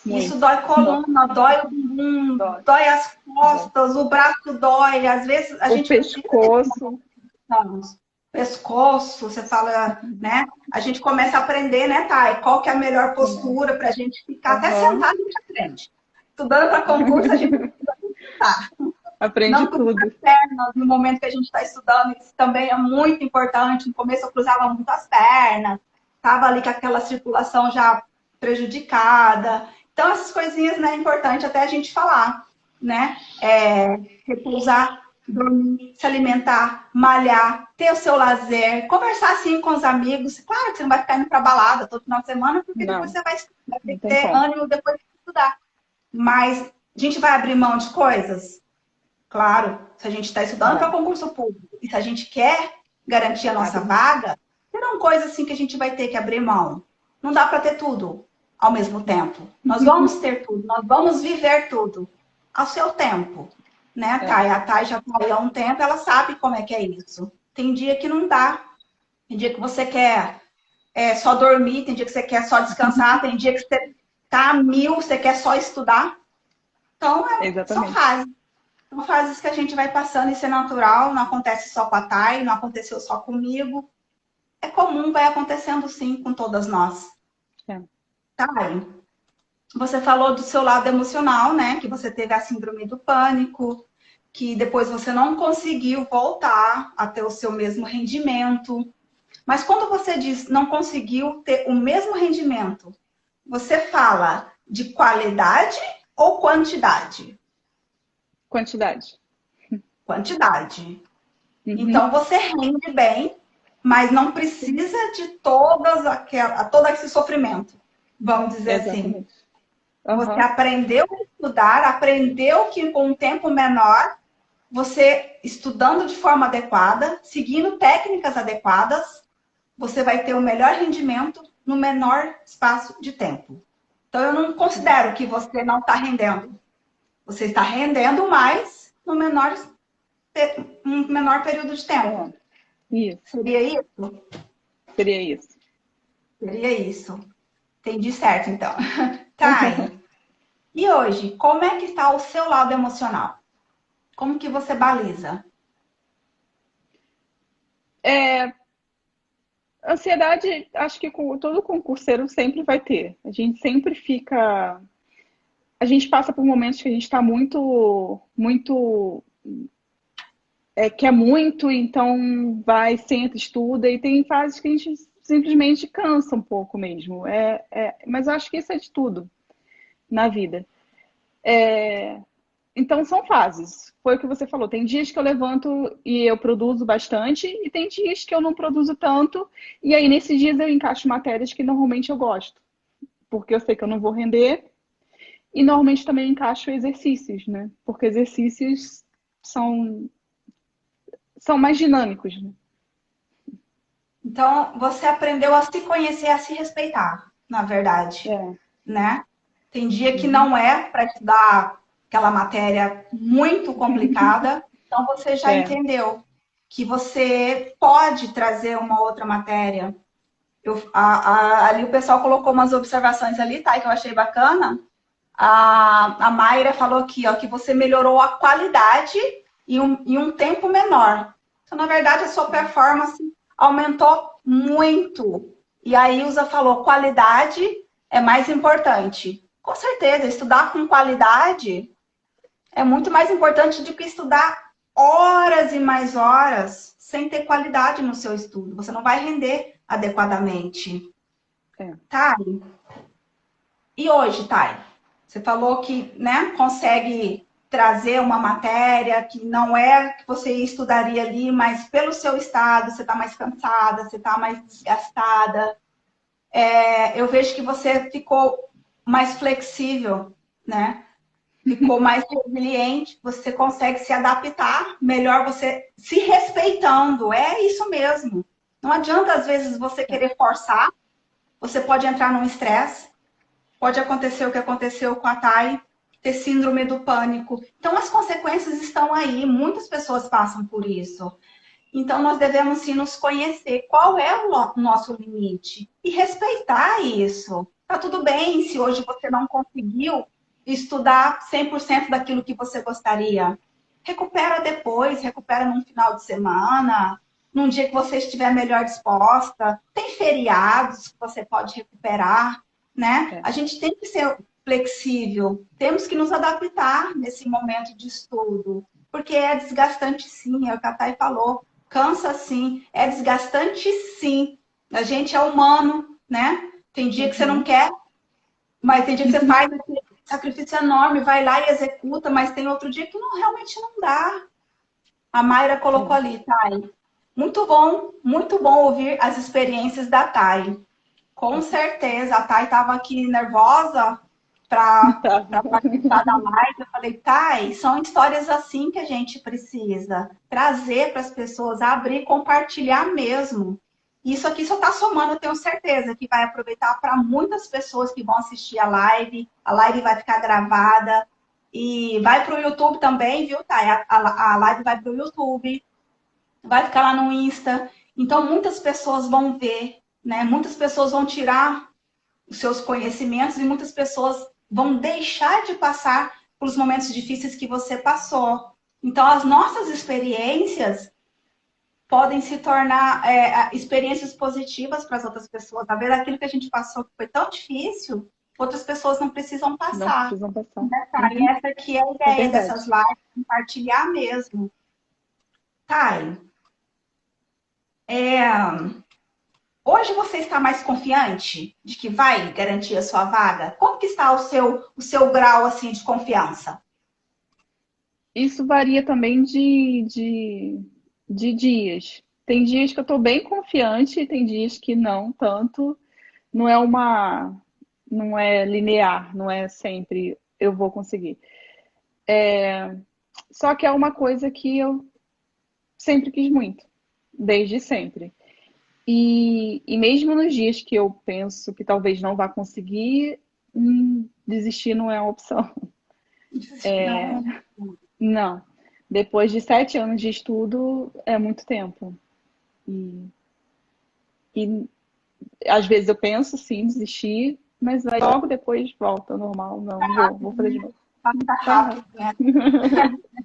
Isso Muito. dói coluna, dói o bumbum, Dói. dói as Dói. costas, o braço dói. Às vezes, a O gente precisa desses pescoço. momentos. Pescoço, você fala, né? A gente começa a aprender, né, Thay? Qual que é a melhor Começa. postura para a gente ficar até Aham. sentado, a gente aprende. Estudando para concurso, a gente precisa estar. Aprende Não cruzar tudo. as pernas no momento que a gente está estudando, isso também é muito importante. No começo eu cruzava muito as pernas, estava ali com aquela circulação já prejudicada. Então, essas coisinhas, né, é importante até a gente falar, né? Repousar, dormir, se alimentar, malhar, ter o seu lazer, conversar assim com os amigos. Claro que você não vai ficar indo para balada todo final de semana, porque depois Não, você vai ter não que tem ter como. ânimo depois de estudar. Mas a gente vai abrir mão de coisas? Claro, se a gente está estudando para Vai. concurso público e se a gente quer garantir a nossa Abre mão. vaga, serão coisas assim que a gente vai ter que abrir mão. Não dá para ter tudo ao mesmo tempo. Nós vamos ter tudo, nós vamos viver tudo ao seu tempo. Né, É. Thay? A Thay já está aí há um tempo, ela sabe como é que é isso. Tem dia que não dá. Tem dia que você quer só dormir, tem dia que você quer só descansar, tem dia que você tá a mil, você quer só estudar. Então, são Exatamente. fases. São fases que a gente vai passando, isso é natural, não acontece só com a Thay, não aconteceu só comigo. É comum, vai acontecendo sim com todas nós. É. Thay, você falou do seu lado emocional, né? Que você teve a síndrome do pânico, que depois você não conseguiu voltar a ter o seu mesmo rendimento. Mas quando você diz não conseguiu ter o mesmo rendimento, você fala de qualidade ou quantidade? Quantidade. Quantidade. Uhum. Então você rende bem, mas não precisa de todo esse sofrimento, vamos dizer assim. Exatamente. Você Aham. aprendeu a estudar, aprendeu que com um tempo menor, você estudando de forma adequada, seguindo técnicas adequadas, você vai ter o melhor rendimento no menor espaço de tempo. Então eu não considero que você não está rendendo. Você está rendendo mais no um menor período de tempo. É. Isso. Seria isso? Seria isso. Seria isso. Entendi certo, então. Thay, e hoje, como é que está o seu lado emocional? Como que você baliza? É, ansiedade, acho que todo concurseiro sempre vai ter. A gente sempre fica. A gente passa por momentos que a gente está muito, quer muito, então vai, senta, estuda, e tem fases que a gente simplesmente cansa um pouco mesmo. Mas eu acho que isso é de tudo na vida. Então são fases. Foi o que você falou. Tem dias que eu levanto e eu produzo bastante, e tem dias que eu não produzo tanto, e aí nesses dias eu encaixo matérias que normalmente eu gosto, porque eu sei que eu não vou render, e normalmente também encaixo exercícios, né? Porque exercícios são, são mais dinâmicos, né? Então, você aprendeu a se conhecer, a se respeitar, na verdade, É. né? Tem dia que Uhum. não é para estudar aquela matéria muito complicada, então você já entendeu que você pode trazer uma outra matéria. Ali o pessoal colocou umas observações ali, tá? Que eu achei bacana. A Mayra falou aqui, ó, que você melhorou a qualidade em um tempo menor. Então, na verdade, a sua performance aumentou muito. E a Ilza falou, qualidade é mais importante. Com certeza, estudar com qualidade é muito mais importante do que estudar horas e mais horas sem ter qualidade no seu estudo. Você não vai render adequadamente. Thay, e hoje, Thay? Você falou que, né, consegue trazer uma matéria que não é que você estudaria ali, mas pelo seu estado, você está mais cansada, você está mais desgastada. Eu vejo que você ficou mais flexível, né? Ficou mais resiliente, você consegue se adaptar melhor, você se respeitando. É isso mesmo. Não adianta, às vezes, você querer forçar. Você pode entrar num estresse. Pode acontecer o que aconteceu com a Thay, ter síndrome do pânico. Então, as consequências estão aí. Muitas pessoas passam por isso. Então, nós devemos, sim, nos conhecer. Qual é o nosso limite? E respeitar isso. Tá tudo bem se hoje você não conseguiu estudar 100% daquilo que você gostaria. Recupera depois, recupera num final de semana, num dia que você estiver melhor disposta. Tem feriados que você pode recuperar, né? A gente tem que ser flexível, temos que nos adaptar nesse momento de estudo, porque é desgastante sim, é o que a Thay falou, cansa sim, é desgastante sim. A gente é humano, né? Tem dia que você não quer, mas tem dia que você faz esse sacrifício enorme, vai lá e executa, mas tem outro dia que realmente não dá. A Mayra colocou ali, Thay. Muito bom ouvir as experiências da Thay. Com certeza, a Thay estava aqui nervosa para participar da live. Eu falei, Thay, são histórias assim que a gente precisa trazer para as pessoas, abrir, compartilhar mesmo. Isso aqui só está somando, eu tenho certeza que vai aproveitar para muitas pessoas que vão assistir a live vai ficar gravada e vai para o YouTube também, viu, Thay? A live vai para o YouTube, vai ficar lá no Insta. Então, muitas pessoas vão ver, né? Muitas pessoas vão tirar os seus conhecimentos e muitas pessoas vão deixar de passar pelos momentos difíceis que você passou. Então, as nossas experiências podem se tornar experiências positivas para as outras pessoas. Tá vendo? Aquilo que a gente passou que foi tão difícil, outras pessoas não precisam passar. Não precisam passar. Né? E essa aqui é a ideia dessas lives, compartilhar mesmo. Thay, hoje você está mais confiante de que vai garantir a sua vaga? Como que está o seu grau assim, de confiança? Isso varia também de dias. Tem dias que eu estou bem confiante e tem dias que não tanto. Não é linear, não é sempre eu vou conseguir. Só que é uma coisa que eu sempre quis muito, desde sempre. E mesmo nos dias que eu penso que talvez não vá conseguir, desistir não é uma opção. Não. Depois de 7 anos de estudo, é muito tempo. E às vezes eu penso, sim, desistir, mas aí logo depois volta ao normal. Não, vou fazer de novo. Tá rápido, né?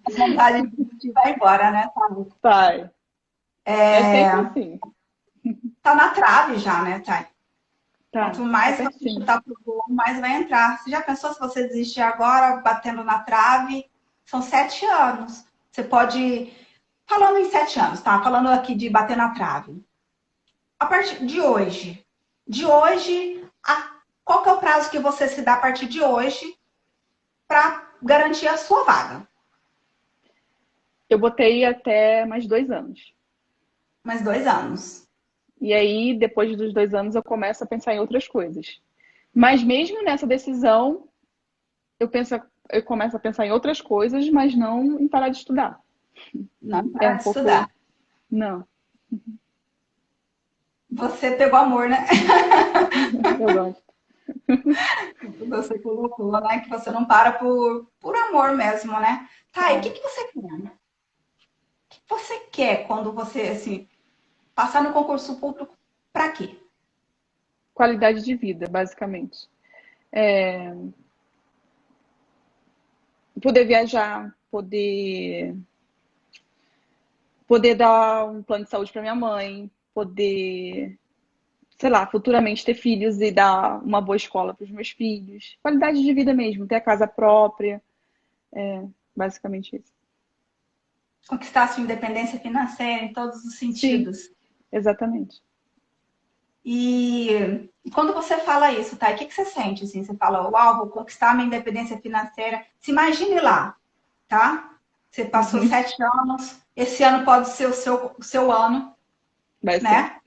A vontade de desistir vai embora, né? Vai. É sempre assim. Tá na trave já, né, Thay? Tá. Quanto mais você chutar pro gol, mais vai entrar. Você já pensou se você desistir agora, batendo na trave? São 7 anos. Você pode... Falando em 7 anos, tá? Falando aqui de bater na trave. A partir de hoje, qual que é o prazo que você se dá a partir de hoje para garantir a sua vaga? Eu botei até mais 2 anos. Mais 2 anos. E aí, depois dos 2 anos, eu começo a pensar em outras coisas. Mas mesmo nessa decisão, eu começo a pensar em outras coisas, mas não em parar de estudar. Não parar de estudar. Não. Você pegou amor, né? Eu gosto. Você colocou, né? Que você não para por amor mesmo, né? Tá, e o que que você quer? O que você quer quando você, assim, passar no concurso público, pra quê? Qualidade de vida, basicamente. Poder viajar, poder dar um plano de saúde para minha mãe, poder, sei lá, futuramente ter filhos e dar uma boa escola para os meus filhos. Qualidade de vida mesmo, ter a casa própria, basicamente isso. Conquistar a sua independência financeira em todos os Sim, sentidos. exatamente. E quando você fala isso, tá? O que que você sente? Assim, você fala, uau, vou conquistar minha independência financeira. Se imagine lá, tá? Você passou Uhum. 7 anos, esse ano pode ser o seu ano, Vai ser. né?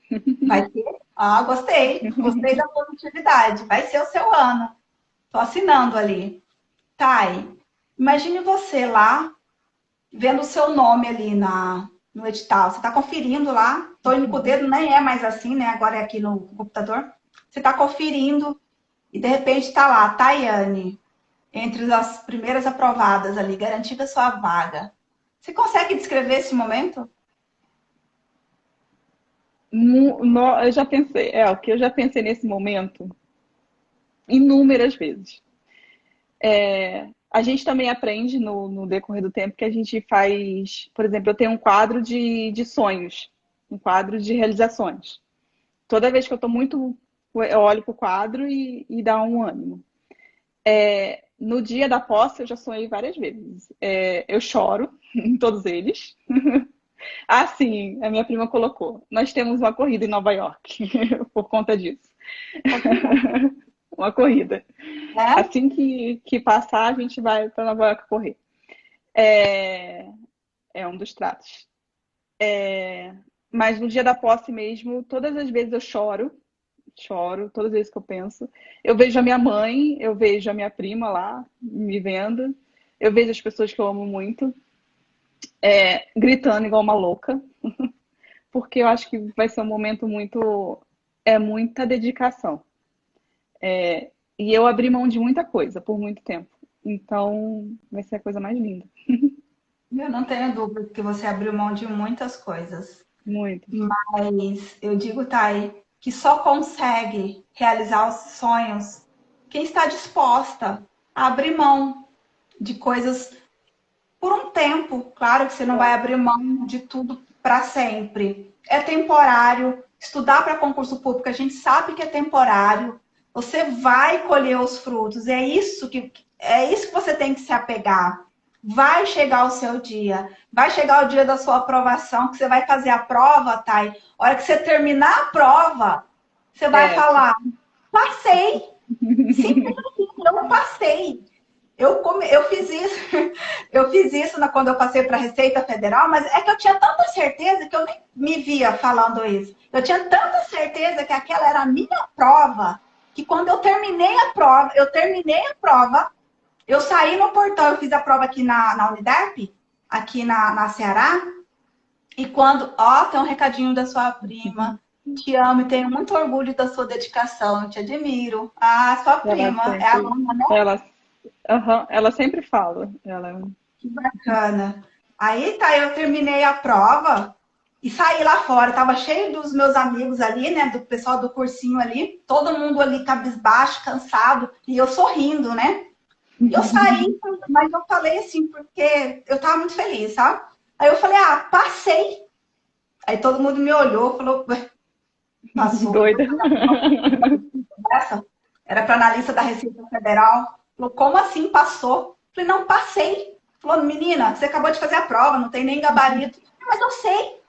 Vai ser? Ah, gostei. Gostei da positividade. Vai ser o seu ano. Tô assinando ali. Thay, imagine você lá, vendo o seu nome ali no edital. Você está conferindo lá. Tô indo com o dedo, nem é mais assim, né? Agora é aqui no computador. Você está conferindo e de repente está lá, Tayane, entre as primeiras aprovadas ali, garantida sua vaga. Você consegue descrever esse momento? Eu já pensei, o que eu já pensei nesse momento inúmeras vezes. A gente também aprende no decorrer do tempo que a gente faz, por exemplo, eu tenho um quadro de sonhos, um quadro de realizações. Toda vez que eu estou muito, eu olho para o quadro e dá um ânimo. No dia da posse, eu já sonhei várias vezes. Eu choro em todos eles. Ah, sim, a minha prima colocou. Nós temos uma corrida em Nova York, por conta disso. Uma corrida. Né? Assim que passar, a gente vai para Nova York correr. É, é um dos tratos. Mas no dia da posse mesmo, todas as vezes eu choro, todas as vezes que eu penso. Eu vejo a minha mãe, eu vejo a minha prima lá me vendo, eu vejo as pessoas que eu amo muito, gritando igual uma louca, porque eu acho que vai ser um momento muita dedicação. E eu abri mão de muita coisa por muito tempo. Então, vai ser a coisa mais linda. Eu não tenho dúvida que você abriu mão de muitas coisas. Muitas. Mas eu digo, Thay, que só consegue realizar os sonhos quem está disposta a abrir mão de coisas por um tempo. Claro que você não vai abrir mão de tudo para sempre. É temporário. Estudar para concurso público, a gente sabe que é temporário. Você vai colher os frutos. É isso que você tem que se apegar. Vai chegar o seu dia. Vai chegar o dia da sua aprovação, que você vai fazer a prova, Thay. A hora que você terminar a prova, você vai É, falar: passei. Simples assim, eu passei. Eu fiz isso, eu fiz isso quando eu passei para a Receita Federal, mas é que eu tinha tanta certeza que eu nem me via falando isso. Eu tinha tanta certeza que aquela era a minha prova, que quando eu terminei a prova, eu saí no portão, eu fiz a prova aqui na Unidep, aqui na Ceará, e tem um recadinho da sua prima. Te amo e tenho muito orgulho da sua dedicação, te admiro. Ah, sua ela prima é sempre, aluna, né? ela sempre fala. Que bacana. Aí tá, eu terminei a prova e saí lá fora. Tava cheio dos meus amigos ali, né? Do pessoal do cursinho ali. Todo mundo ali cabisbaixo, cansado. E eu sorrindo, né? E eu saí, mas eu falei assim, porque eu tava muito feliz, sabe? Aí eu falei, passei. Aí todo mundo me olhou, falou, "Ué, passou. Doida. Essa era para analista da Receita Federal. Falou, como assim passou? Falei, não, passei. Falou, menina, você acabou de fazer a prova, não tem nem gabarito. Mas eu sei,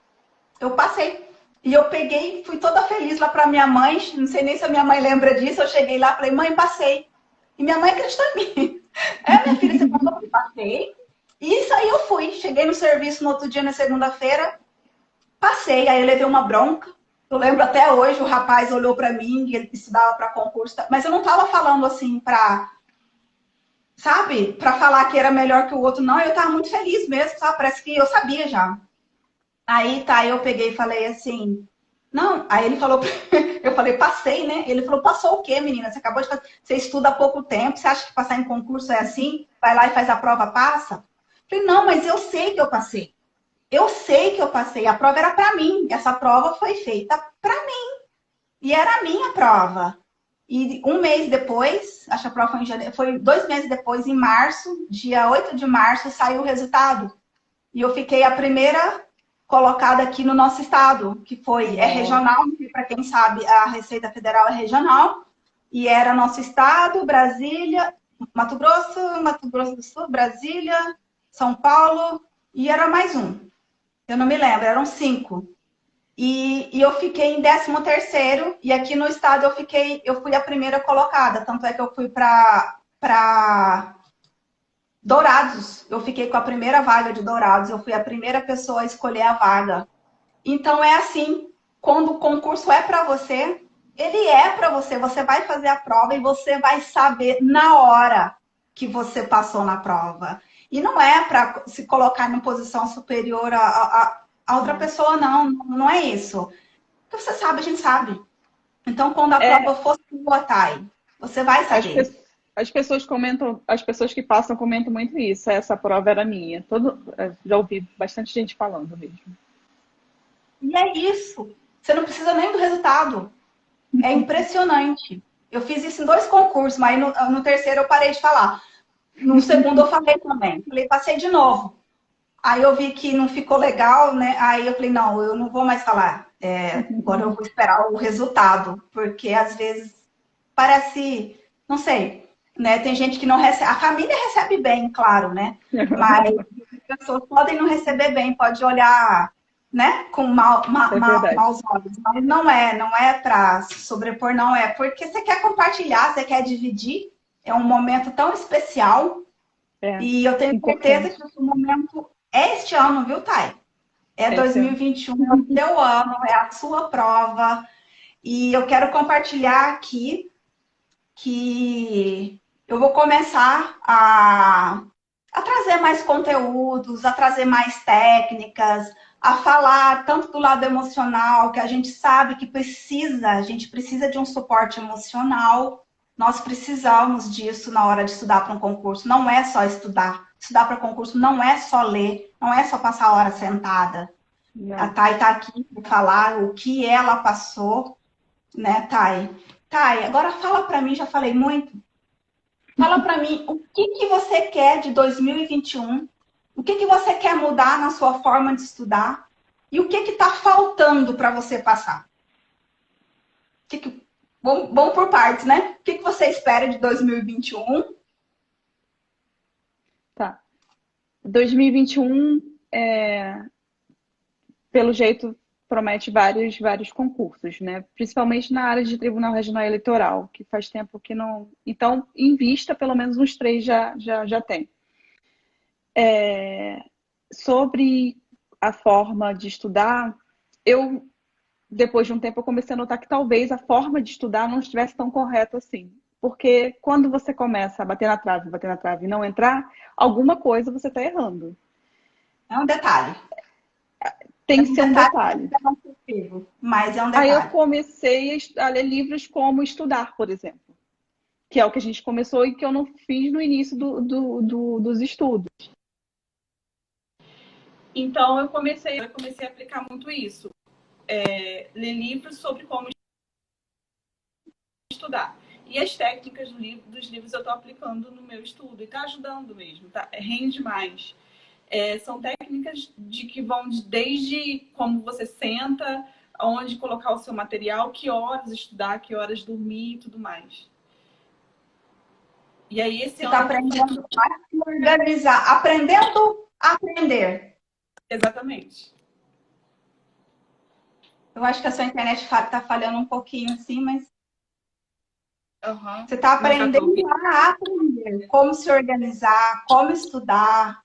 eu passei. E eu peguei, fui toda feliz lá para minha mãe, não sei nem se a minha mãe lembra disso, eu cheguei lá, falei, mãe, passei. E minha mãe acreditou em mim. Minha filha, você passou? Eu passei. E isso aí eu fui. Cheguei no serviço no outro dia, na segunda-feira, passei. Aí eu levei uma bronca. Eu lembro até hoje, o rapaz olhou para mim, ele estudava para concurso, mas eu não estava falando assim para falar que era melhor que o outro, não. Eu estava muito feliz mesmo, sabe? Parece que eu sabia já. Aí tá, eu peguei e falei assim, Não, aí ele falou, eu falei, passei, né? Ele falou, passou o quê, menina? Você acabou de fazer, você estuda há pouco tempo, você acha que passar em concurso é assim? Vai lá e faz a prova, passa? Eu falei, não, mas eu sei que eu passei. Eu sei que eu passei. A prova era para mim. Essa prova foi feita para mim. E era a minha prova. E um mês depois, acho que a prova foi em janeiro, foi 2 meses depois, em março, dia 8 de março, saiu o resultado. E eu fiquei a primeira colocada aqui no nosso estado, que foi, é regional, para quem sabe, a Receita Federal é regional, e era nosso estado, Brasília, Mato Grosso do Sul, Brasília, São Paulo, e era mais um. Eu não me lembro, eram 5. E eu fiquei em 13º, e aqui no estado eu fui a primeira colocada, tanto é que eu fui para Dourados, eu fiquei com a primeira vaga de Dourados, eu fui a primeira pessoa a escolher a vaga. Então é assim, quando o concurso é para você, ele é para você, você vai fazer a prova e você vai saber na hora que você passou na prova. E não é para se colocar em posição superior a outra pessoa, não, não é isso. Porque você sabe, a gente sabe. Então, quando a prova for sua, Thay, você vai saber. As pessoas comentam, as pessoas que passam comentam muito isso. Essa prova era minha. Já ouvi bastante gente falando mesmo. E é isso. Você não precisa nem do resultado. É impressionante. Eu fiz isso em 2 concursos, mas no terceiro eu parei de falar. No segundo eu falei também. Falei, passei de novo. Aí eu vi que não ficou legal, né? Aí eu falei, não, eu não vou mais falar. Agora eu vou esperar o resultado. Porque às vezes parece, não sei, né? Tem gente que não recebe. A família recebe bem, claro, né? Mas as pessoas podem não receber bem, pode olhar, né? Com maus olhos. Mas não é para se sobrepor, não é. Porque você quer compartilhar, você quer dividir. É um momento tão especial. E eu tenho certeza que esse momento é este ano, viu, Thay? É 2021, é o seu ano, é a sua prova. E eu quero compartilhar aqui que eu vou começar a trazer mais conteúdos, a trazer mais técnicas, a falar tanto do lado emocional, que a gente sabe que a gente precisa de um suporte emocional. Nós precisamos disso na hora de estudar para um concurso. Não é só estudar. Estudar para concurso não é só ler, não é só passar a hora sentada. Não. A Thay está aqui para falar o que ela passou, né, Thay? Thay, agora fala para mim, já falei muito. Fala para mim o que você quer de 2021, o que você quer mudar na sua forma de estudar e o que está faltando para você passar. Vamos por partes, né? O que você espera de 2021? Tá. 2021, pelo jeito, promete vários concursos, né? Principalmente na área de Tribunal Regional Eleitoral, que faz tempo que não... Então, em vista, pelo menos uns 3 já tem. Sobre a forma de estudar, depois de um tempo, eu comecei a notar que talvez a forma de estudar não estivesse tão correta assim. Porque quando você começa a bater na trave e não entrar, alguma coisa você está errando. É um detalhe. Tem que ser um detalhe. Mas é um detalhe. Aí eu comecei a ler livros como Estudar, por exemplo. Que é o que a gente começou e que eu não fiz no início dos estudos. Então eu comecei a aplicar muito isso. Ler livros sobre como estudar. E as técnicas dos livros eu estou aplicando no meu estudo. E está ajudando mesmo, tá? Rende mais. São técnicas que vão desde como você senta, onde colocar o seu material, que horas estudar, que horas dormir e tudo mais. E aí esse ano... Você está aprendendo a se organizar. Aprendendo a aprender. Exatamente. Eu acho que a sua internet está falhando um pouquinho assim, mas... Uhum. Você está aprendendo a aprender. Como se organizar, como estudar.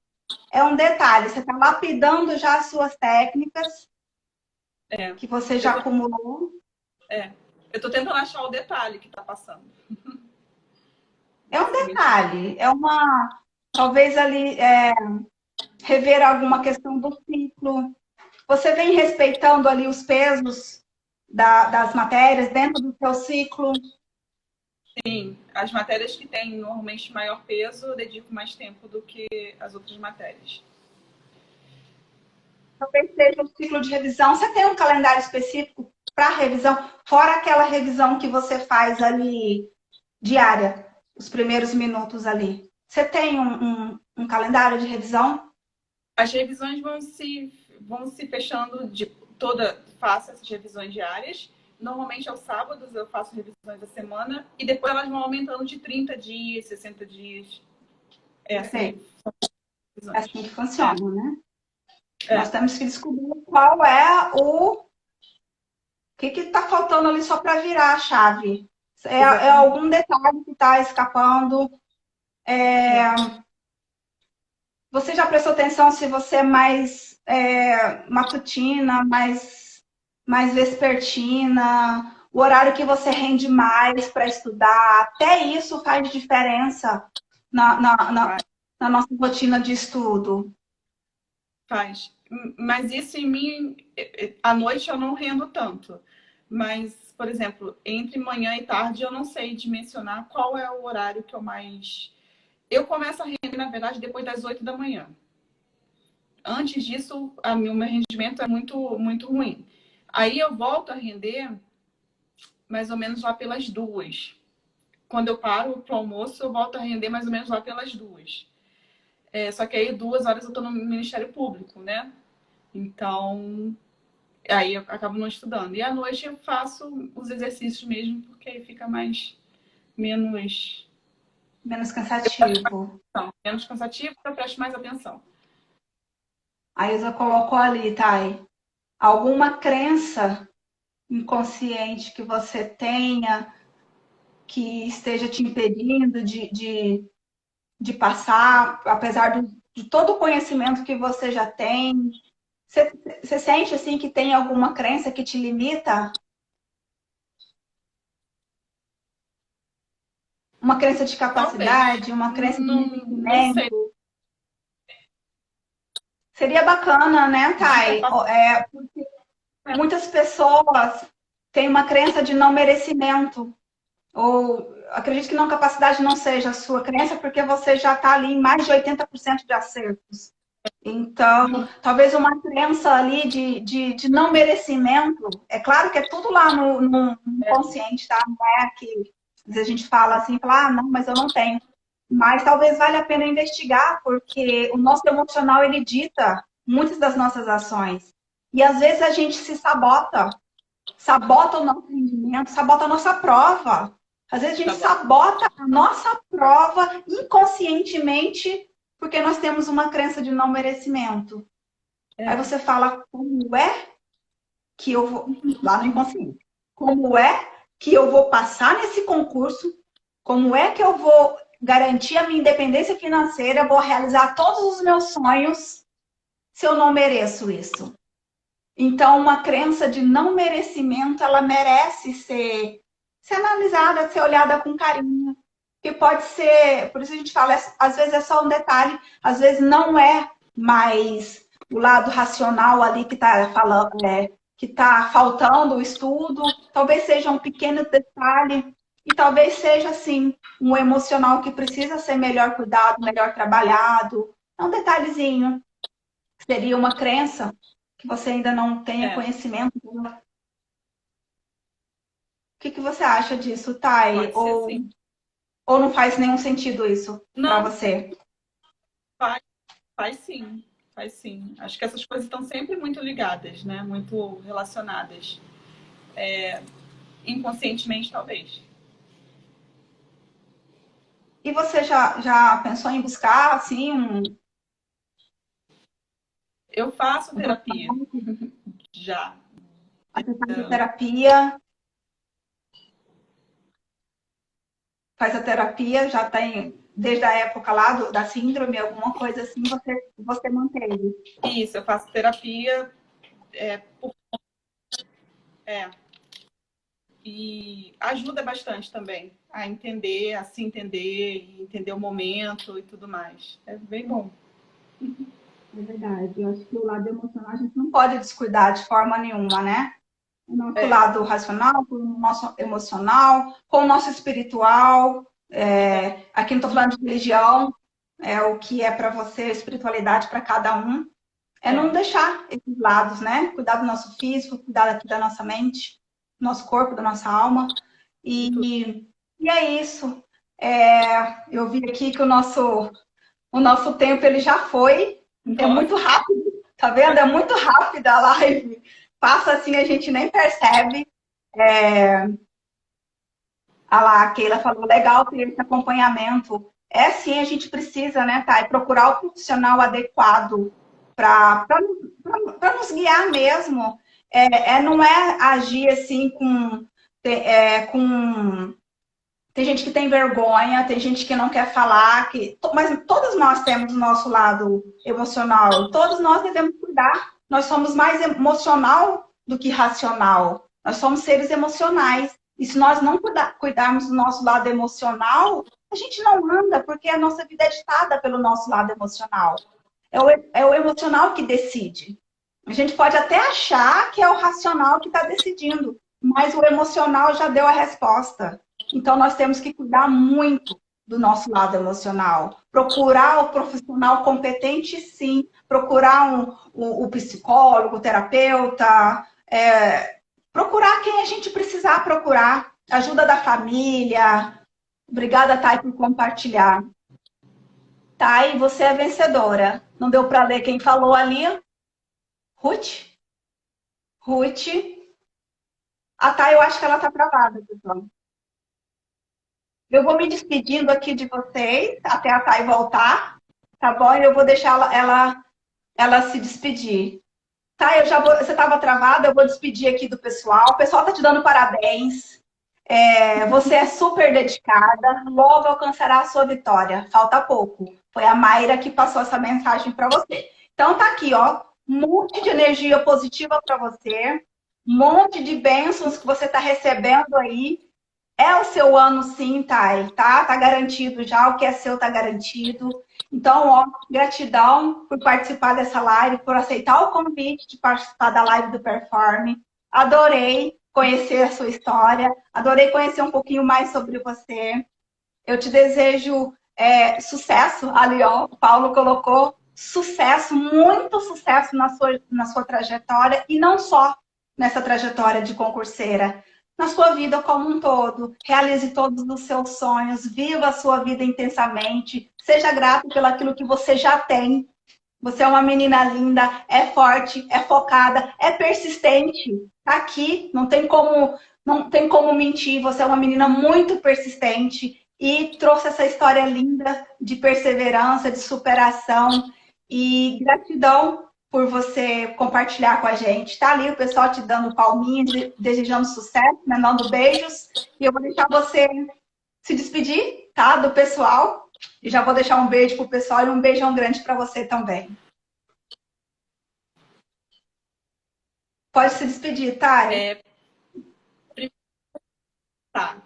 É um detalhe. Você está lapidando já as suas técnicas que você já acumulou. Eu estou tentando achar o detalhe que está passando. É um detalhe. É uma... Talvez ali rever alguma questão do ciclo. Você vem respeitando ali os pesos das matérias dentro do seu ciclo? Sim, as matérias que têm normalmente maior peso, eu dedico mais tempo do que as outras matérias. Talvez seja um ciclo de revisão. Você tem um calendário específico para revisão, fora aquela revisão que você faz ali diária, os primeiros minutos ali. Você tem um calendário de revisão? As revisões vão se fechando de toda, faço essas revisões diárias. Normalmente aos sábados eu faço revisões da semana e depois elas vão aumentando de 30 dias, 60 dias. É assim. É assim que funciona, né? É. Nós temos que descobrir qual é o que está faltando ali só para virar a chave. É algum detalhe que está escapando. Você já prestou atenção se você é mais matutina, mais vespertina, o horário que você rende mais para estudar? Até isso faz diferença na nossa rotina de estudo. Faz. Mas isso em mim, à noite eu não rendo tanto. Mas, por exemplo, entre manhã e tarde eu não sei dimensionar qual é o horário que eu mais. Eu começo a render, na verdade, depois das 8 da manhã. Antes disso, o meu rendimento é muito, muito ruim. Aí eu volto a render mais ou menos lá pelas 2. Quando eu paro para o almoço, eu volto a render mais ou menos lá pelas 2. Só que aí 2 horas eu estou no Ministério Público, né? Então, aí eu acabo não estudando. E à noite eu faço os exercícios mesmo, porque aí fica menos Cansativo. menos cansativo, eu presto mais atenção. A Isa colocou ali, Thay, alguma crença inconsciente que você tenha que esteja te impedindo de passar, apesar de todo o conhecimento que você já tem? Você sente assim que tem alguma crença que te limita? Uma crença de Talvez. capacidade, uma crença de Não sei. merecimento? Seria bacana, né, Thay? Porque muitas pessoas têm uma crença de não merecimento. Ou acredito que não capacidade não seja a sua crença, porque você já está ali em mais de 80% de acertos. Então, talvez uma crença ali de não merecimento. É claro que é tudo lá no inconsciente, tá? Não é que às vezes a gente fala assim, fala, ah, não, mas eu não tenho. Mas talvez valha a pena investigar, porque o nosso emocional, ele dita muitas das nossas ações. E às vezes a gente se sabota o nosso rendimento, sabota a nossa prova. Às vezes a gente sabota a nossa prova inconscientemente porque nós temos uma crença de não merecimento. Aí você fala, como é que eu vou... Lá no inconsciente. Como é que eu vou passar nesse concurso? Como é que eu vou garantir a minha independência financeira? Vou realizar todos os meus sonhos se eu não mereço isso? Então, uma crença de não merecimento, ela merece ser analisada, ser olhada com carinho. Que pode ser, por isso a gente fala, às vezes é só um detalhe, às vezes não é mais o lado racional ali que está falando, que está faltando o estudo, talvez seja um pequeno detalhe, e talvez seja, assim, um emocional que precisa ser melhor cuidado, melhor trabalhado. É um detalhezinho. Seria uma crença que você ainda não tenha conhecimento. O que você acha disso, Thay? Ou não faz nenhum sentido isso para você? Faz sim, faz sim. Acho que essas coisas estão sempre muito ligadas, né? Muito relacionadas. Inconscientemente, talvez. E você já pensou em buscar, assim, Eu faço terapia. Já. a terapia, faz a terapia, já tem, desde a época lá da síndrome, alguma coisa assim, você manteve. Isso, eu faço terapia. E ajuda bastante também a entender, a se entender, entender o momento e tudo mais. É bem bom. É verdade. Eu acho que o lado emocional a gente não pode descuidar de forma nenhuma, né? o nosso lado racional, com o nosso emocional, com o nosso espiritual. Aqui não estou falando de religião, é o que é para você, espiritualidade para cada um. Não deixar esses lados, né? Cuidar do nosso físico, cuidar aqui da nossa mente, do nosso corpo, da nossa alma. E é isso. Eu vi aqui que o nosso tempo ele já foi. É muito rápido, tá vendo? É muito rápida a live. Passa assim, a gente nem percebe. A Keila falou, legal ter esse acompanhamento. Sim, a gente precisa, né, Thay? Procurar o profissional adequado para nos guiar mesmo. Não é agir assim com... Tem gente que tem vergonha, tem gente que não quer falar, mas todos nós temos o nosso lado emocional. Todos nós devemos cuidar. Nós somos mais emocional do que racional. Nós somos seres emocionais. E se nós não cuidarmos do nosso lado emocional, a gente não anda, porque a nossa vida é ditada pelo nosso lado emocional. É o emocional que decide. A gente pode até achar que é o racional que está decidindo, mas o emocional já deu a resposta. Então, nós temos que cuidar muito do nosso lado emocional. Procurar o profissional competente, sim. Procurar o psicólogo, o terapeuta. Procurar quem a gente precisar procurar. Ajuda da família. Obrigada, Thay, por compartilhar. Thay, você é vencedora. Não deu para ler quem falou ali? Ruth? Ruth. A Thay, eu acho que ela está travada, pessoal. Eu vou me despedindo aqui de vocês, até a Thay voltar, tá bom? E eu vou deixar ela se despedir. Thay, você estava travada, eu vou despedir aqui do pessoal. O pessoal está te dando parabéns. Você é super dedicada, logo alcançará a sua vitória. Falta pouco. Foi a Mayra que passou essa mensagem para você. Então tá aqui, ó, um monte de energia positiva para você, um monte de bênçãos que você está recebendo aí. É o seu ano, sim, Thay, tá? Tá garantido já, o que é seu tá garantido. Então, ó, gratidão por participar dessa live, por aceitar o convite de participar da live do Performe. Adorei conhecer a sua história, adorei conhecer um pouquinho mais sobre você. Eu te desejo sucesso. Ali, ó, o Paulo colocou sucesso, muito sucesso na sua trajetória, e não só nessa trajetória de concurseira, na sua vida como um todo. Realize todos os seus sonhos, viva a sua vida intensamente, seja grato pelo aquilo que você já tem. Você é uma menina linda, é forte, é focada, é persistente. Tá aqui, não tem como mentir. Você é uma menina muito persistente e trouxe essa história linda de perseverança, de superação. E gratidão por você compartilhar com a gente. Tá ali o pessoal te dando palminhas, desejando sucesso, mandando beijos. E eu vou deixar você se despedir, tá, do pessoal. E já vou deixar um beijo pro pessoal e um beijão grande para você também. Pode se despedir, tá?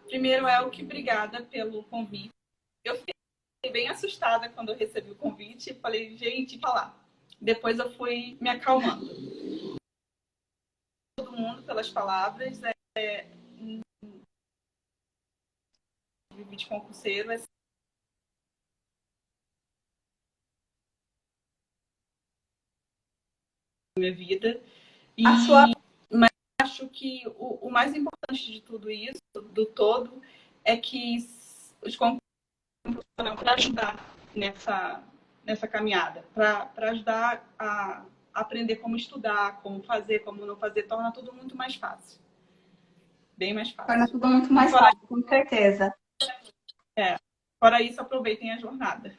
Primeiro, Elke, obrigada pelo convite. Eu fiquei bem assustada quando eu recebi o convite. Falei, gente, falar. Depois eu fui me acalmando. Todo mundo pelas palavras. De concurseiro é minha vida. Mas acho que o mais importante de tudo isso, do todo, é que os concursos para ajudar nessa caminhada, para ajudar a aprender como estudar, como fazer, como não fazer, torna tudo muito mais fácil. Bem mais fácil. Torna tudo muito mais fácil, com certeza. Fora isso, aproveitem a jornada.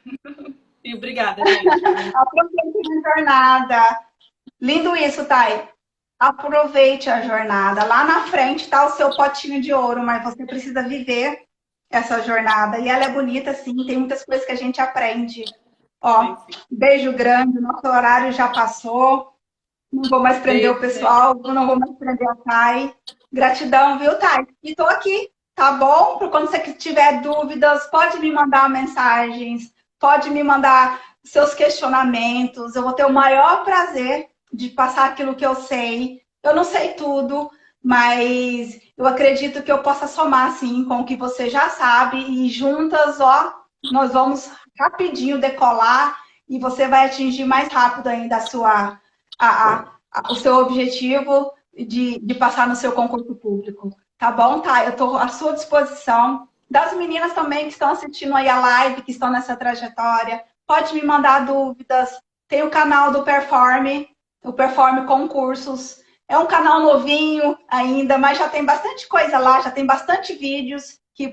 E obrigada, gente. Aproveitem a jornada. Lindo isso, Thay. Aproveite a jornada. Lá na frente está o seu potinho de ouro, mas você precisa viver essa jornada. E ela é bonita, sim. Tem muitas coisas que a gente aprende. Ó, beijo grande. Nosso horário já passou. Não vou mais prender o pessoal. Não vou mais prender a Thay. Gratidão, viu, Thay? E estou aqui, tá bom? Quando você tiver dúvidas, pode me mandar mensagens. Pode me mandar seus questionamentos. Eu vou ter o maior prazer de passar aquilo que eu sei. Eu não sei tudo, mas eu acredito que eu possa somar, sim, com o que você já sabe e juntas, ó, nós vamos rapidinho decolar e você vai atingir mais rápido ainda o seu objetivo de passar no seu concurso público. Tá bom? Tá, eu estou à sua disposição. Das meninas também que estão assistindo aí a live, que estão nessa trajetória, pode me mandar dúvidas. Tem o canal do Performe, o Performe Concursos. É um canal novinho ainda, mas já tem bastante coisa lá, já tem bastante vídeos que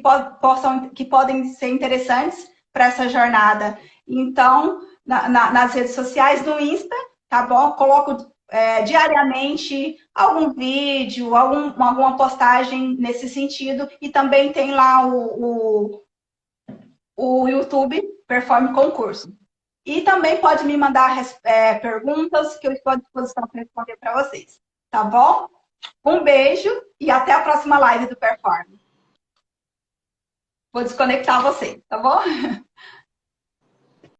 podem ser interessantes para essa jornada. Então, nas redes sociais, no Insta, tá bom? Coloco diariamente algum vídeo, alguma postagem nesse sentido. E também tem lá o YouTube Performe Concurso. E também pode me mandar perguntas que eu estou à disposição para responder para vocês. Tá bom? Um beijo e até a próxima live do Performe. Vou desconectar você, tá bom?